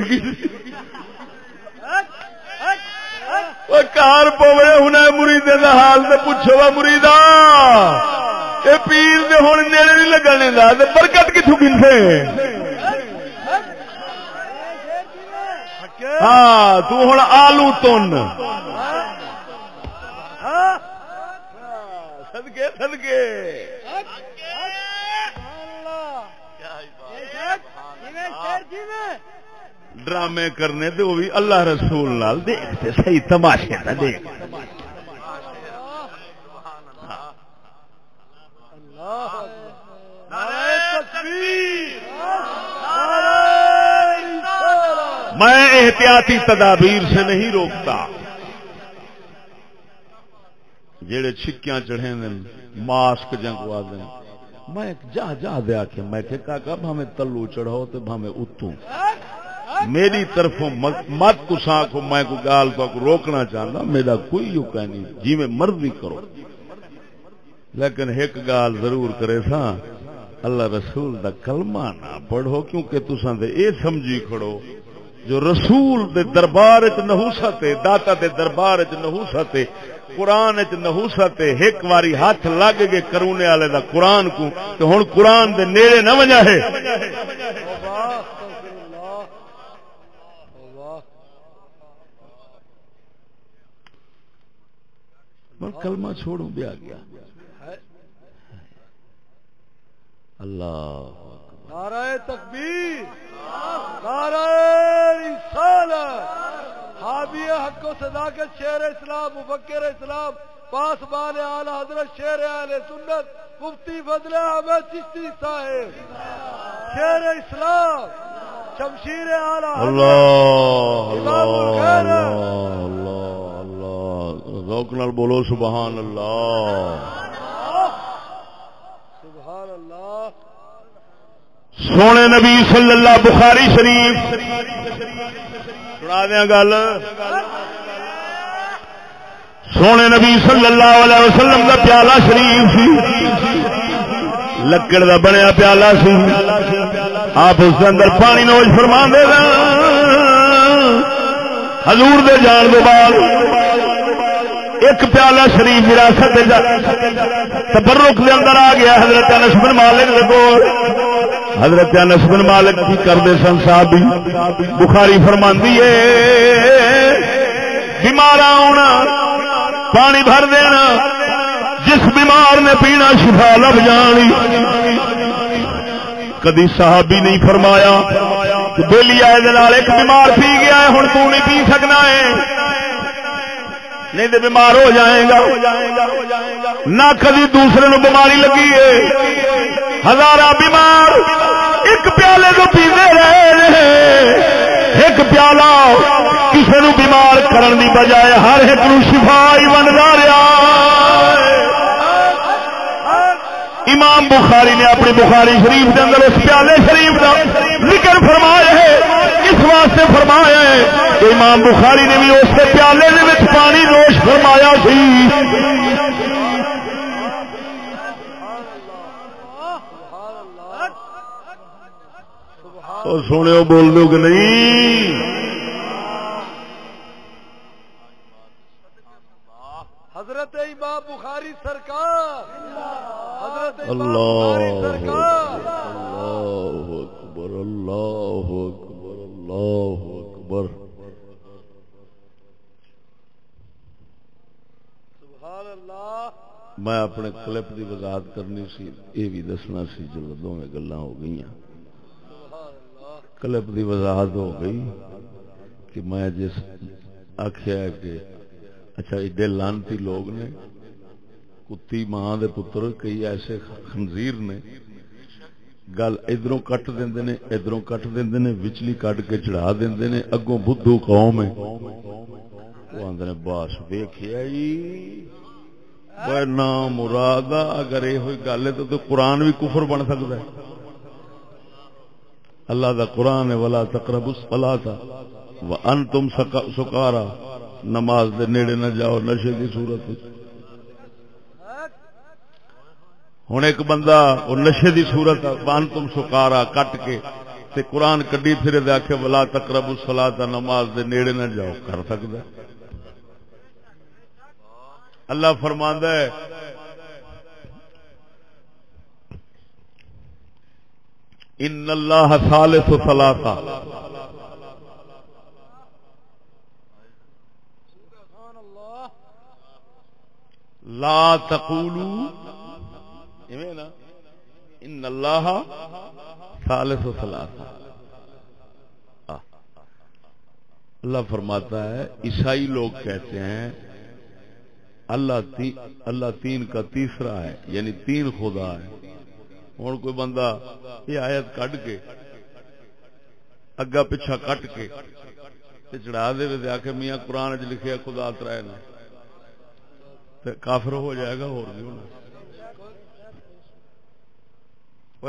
Speaker 1: کار پوے ہن مرید دا حال تے پوچھو وا مریدا اے پیر دے ہن نیڑے نہیں لگنے دا تے برکت کتھوں گنتے ہاں تو ہن آلو تن صدقے ڈرامے کرنے تو وہ بھی اللہ رسول نال دیکھتے صحیح تماشے نہ دیکھ میں احتیاطی تدابیر سے نہیں روکتا جڑے چھکیاں چڑھے دن ماسک جنگوا دیں میں جا جا دے آ کے میں کہ کاکا بھاویں تلو چڑھاؤ تے بھاویں اتوں میری طرفوں مت کساں کو میں کو گال کو روکنا چاہنا میرا کوئی یوکا نہیں جی میں مرضی کرو لیکن ایک گال ضرور کرے سا اللہ رسول دا کلمہ نہ پڑھو کیونکہ تساں دے اے سمجھی کھڑو جو رسول دے دربار وچ نحوست ہے داتا دے دربار وچ نحوست ہے قرآن وچ نحوست ہے ایک واری ہاتھ لگ گئے کرونے والے دا قرآن کو تے ہن قرآن دے نیڑے نہ ونجا ہے کلمہ چھوڑوں بھی آ گیا اللہ
Speaker 4: نعرہ تکبیر نعرہ رسالت حامی حق و صداقت شیر اسلام مفکر اسلام پاسبان اعلی حضرت شیر اہل سنت مفتی فضل احمد چشتی صاحب شیر اسلام شمشیر اعلی
Speaker 1: اللہ ذوق نال بولو سبحان اللہ
Speaker 4: سبحان اللہ
Speaker 1: سونے نبی صلی اللہ بخاری شریف سنا دیا گل سونے نبی صلی اللہ علیہ وسلم کا پیالہ شریف سی لکڑ کا بنیا پیالہ سی آپ اس کے اندر پانی نوش فرما دے حضور دے جان کے بعد ایک پیالہ شریف وراثت تبرک دے اندر آ گیا حضرت انس بن مالک دے کول حضرت انس بن مالک کی کردے سن صحابی بخاری فرماندی ہے بیمار آنا پانی بھر دینا جس بیمار نے پینا شفا لب جانی کدی صحابی نہیں فرمایا کہ بیلی آئے ایک بیمار پی گیا ہے ہن تو نہیں پی سکنا ہے نہیں تو بیمار ہو جائے گا نہ کبھی دوسرے نو بیماری لگی ہے ہزارہ بیمار ایک پیالے کو پیتے رہے ایک پیالہ کسی نو بیمار کرن دی بجائے ہر ایک نو شفا ہی بنتا رہا امام بخاری نے اپنی بخاری شریف کے اندر اس پیالے شریف کا ذکر فرمایا ہے اس واسطے فرمایا ہے کہ امام بخاری نے بھی اس کے پیالے میں پانی نوش فرمایا سی اور سونے بول دو کہ نہیں
Speaker 4: حضرت امام بخاری سرکار حضرت
Speaker 1: اللہ اکبر اللہ اکبر اللہ اکبر
Speaker 4: سبحان اللہ
Speaker 1: میں اپنے کلپ کی وضاحت کرنی سی یہ بھی دسنا سی چلو دونوں گلاں ہو گئی کلپ کی وضاحت ہو گئی کہ میں جس آخیا کہ اچھا ایڈے لانتی لوگ نے کتی ماں دے پتر کئی ایسے خنزیر نے گل ادھروں کٹ دیندے نے ادھروں کٹ دیندے نے وچلی کٹ کے چڑھا دیندے نے اگوں بدھو قوم ہے وہ آندے نے باس ویکھیا جی وہ نام مراد اگر یہ ہوئی گل ہے تو قرآن بھی کفر بن سکتا ہے اللہ دا قرآن ہے ولا تقربوا الصلاۃ وانتم سکارا نماز دے نیڑے نہ جاؤ نشے کی صورت ہن ایک بندہ وہ نشے دی صورت وانتم سکارا کٹ کے تے قرآن کڈی پھرے دے آکھے ولا تقربوا الصلاۃ نماز دے نیڑے نہ جاؤ کر سکدا ہے اللہ فرماندا ہے ان اللہ ثالث ثلاثہ لا تقولوا نا ان اللہ ثالث ثلاثہ اللہ فرماتا ہے عیسائی لوگ کہتے ہیں اللہ تین کا تیسرا ہے یعنی تین خدا ہے ہوں کوئی بندہ یہ آیت کٹ کے اگا پچھا کٹ کے چڑھا دے آ کے میاں قرآن چ لکھے خدا ترائے نا کافر ہو جائے گا اور نہیں ہونا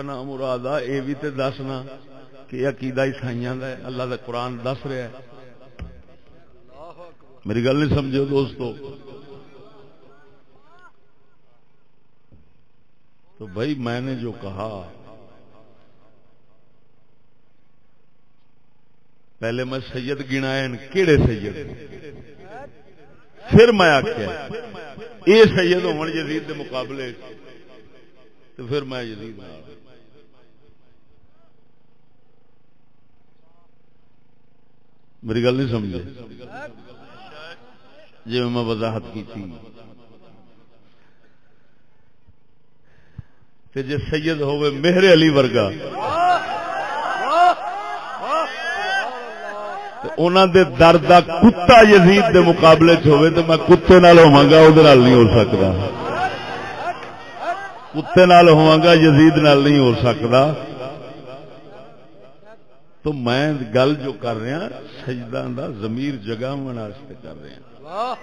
Speaker 1: نہ مراد یہ بھی تے دسنا کہ عقیدہ عیسائیاں دا ہے، اللہ دا قرآن دس رہا ہے. میری گل نہیں سمجھو دوستو. تو بھائی میں نے جو کہا پہلے میں سید گنائے کیڑے سید، پھر میں آخیا یہ سید ہون یزید دے مقابلے، تو پھر میں یزید میری گل نہیں سمجھے جی میں وضاحت کی تھی. تے جے سید ہوئے مہر علی ورگا انہاں دے در دا کتا یزید دے مقابلے چ ہوئے تو میں کتے نال ہوواں گا، اودے نال نہیں ہو سکدا. کتے نال ہوواں گا، یزید نال نہیں ہو سکدا. تو میں گل جو کر رہا سجدہ دا ضمیر جگاون واسطے کر رہا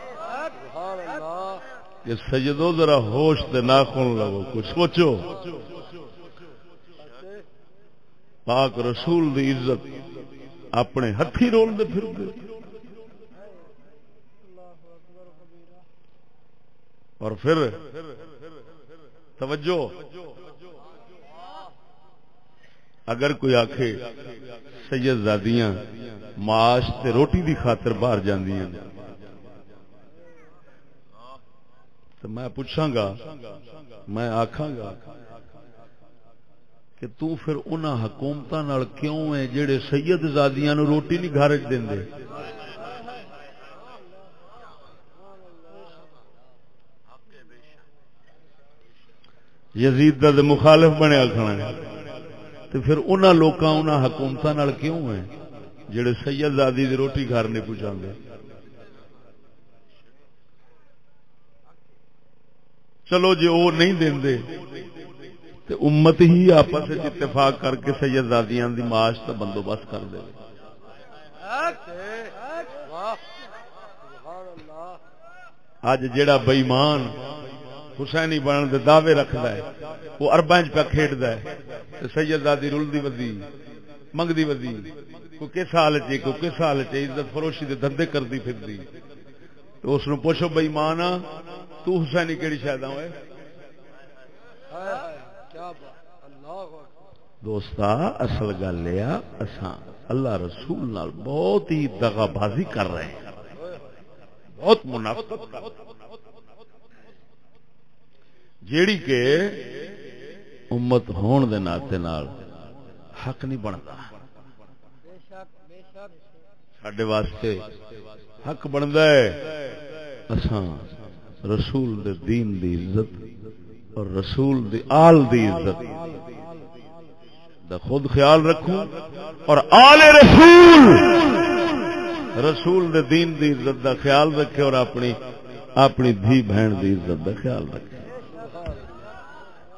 Speaker 1: کہ سجدو ذرا ہوش تے ناخن لگو، کچھ سوچو. پاک رسول دی عزت اپنے ہتھی رول دے پھر دے. اور پھر توجہ، اگر کوئی آکھے سید زادیاں معاش تے روٹی دی خاطر باہر جاندیاں تو میں پوچھاں گا، میں آکھاں گا کہ تو پھر انہاں حکومتاں نال کیوں ہے جڑے سید زادیاں نو روٹی نہیں گھر وچ دیندے؟ یزید دا مخالف بنیا کھڑا ہے، تو پھر انہاں لوکاں انہاں حکومتاں نال کیوں ہے جڑے سید زادی دی روٹی گھر نہیں پہنچاندے؟ چلو جی وہ نہیں دیندے تو امت ہی آپس میں اتفاق کر کے سید زادیاں دی معاش کا بندوبست کر دے. اج جیڑا بے ایمان حسینی بنن دے دعوے رکھدا ہے وہ ارباں پہ کھیڈدا ہے تے سید زادی رلدی ودی منگدی ودی کوئی کس حال چ کوئی کس حال چ عزت فروشی دے دھندے کردی پھردی. تو اس نو پوچھو بے ایمان تو حسینی کیڑی شاید ہوئے؟ دوستا اصل گل ہے اساں اللہ رسول نال بہت ہی دغا بازی کر رہے ہیں، بہت منافقت کر رہے ہیں جیڑی کہ امت ہون دے ناطے نال حق نہیں بنتا. ساڈے واسطے حق بندا ہے اساں رسول دے دین دی عزت اور رسول دی آل دی عزت دا خود خیال رکھوں اور آل رسول رسول دے دین دی عزت دا خیال رکھے اور اپنی دھی بہن دی عزت دا خیال رکھے.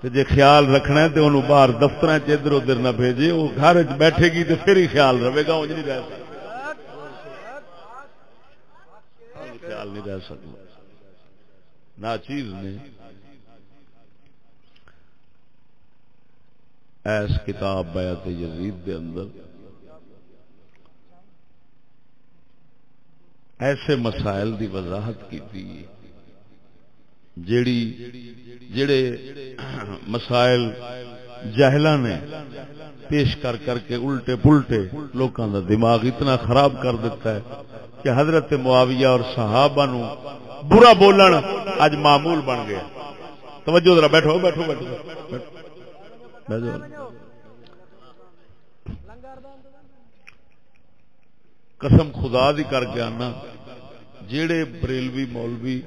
Speaker 1: تے جے خیال رکھنا ہے تے انہوں باہر دفتراں چ ادھر ادھر نہ بھیجے، وہ گھر وچ بیٹھے گی تے پھر ہی خیال رہے گا، اونج نہیں رہ سکتا، خیال نہیں رہ سکتا. ناچیز نے ایس کتاب بیعت یزید دے اندر ایسے مسائل دی وضاحت کی تھی جڑے مسائل جاہلاں نے پیش کر کے الٹے پلٹے لوکاں دا دماغ اتنا خراب کر دیتا ہے کہ حضرت معاویہ اور صحابہ نو برا بولن اج معمول بن گیا. توجہ ذرا بیٹھو بیٹھو بیٹھو قسم خدا دی کر کے آنا جیڑے بریلوی مولوی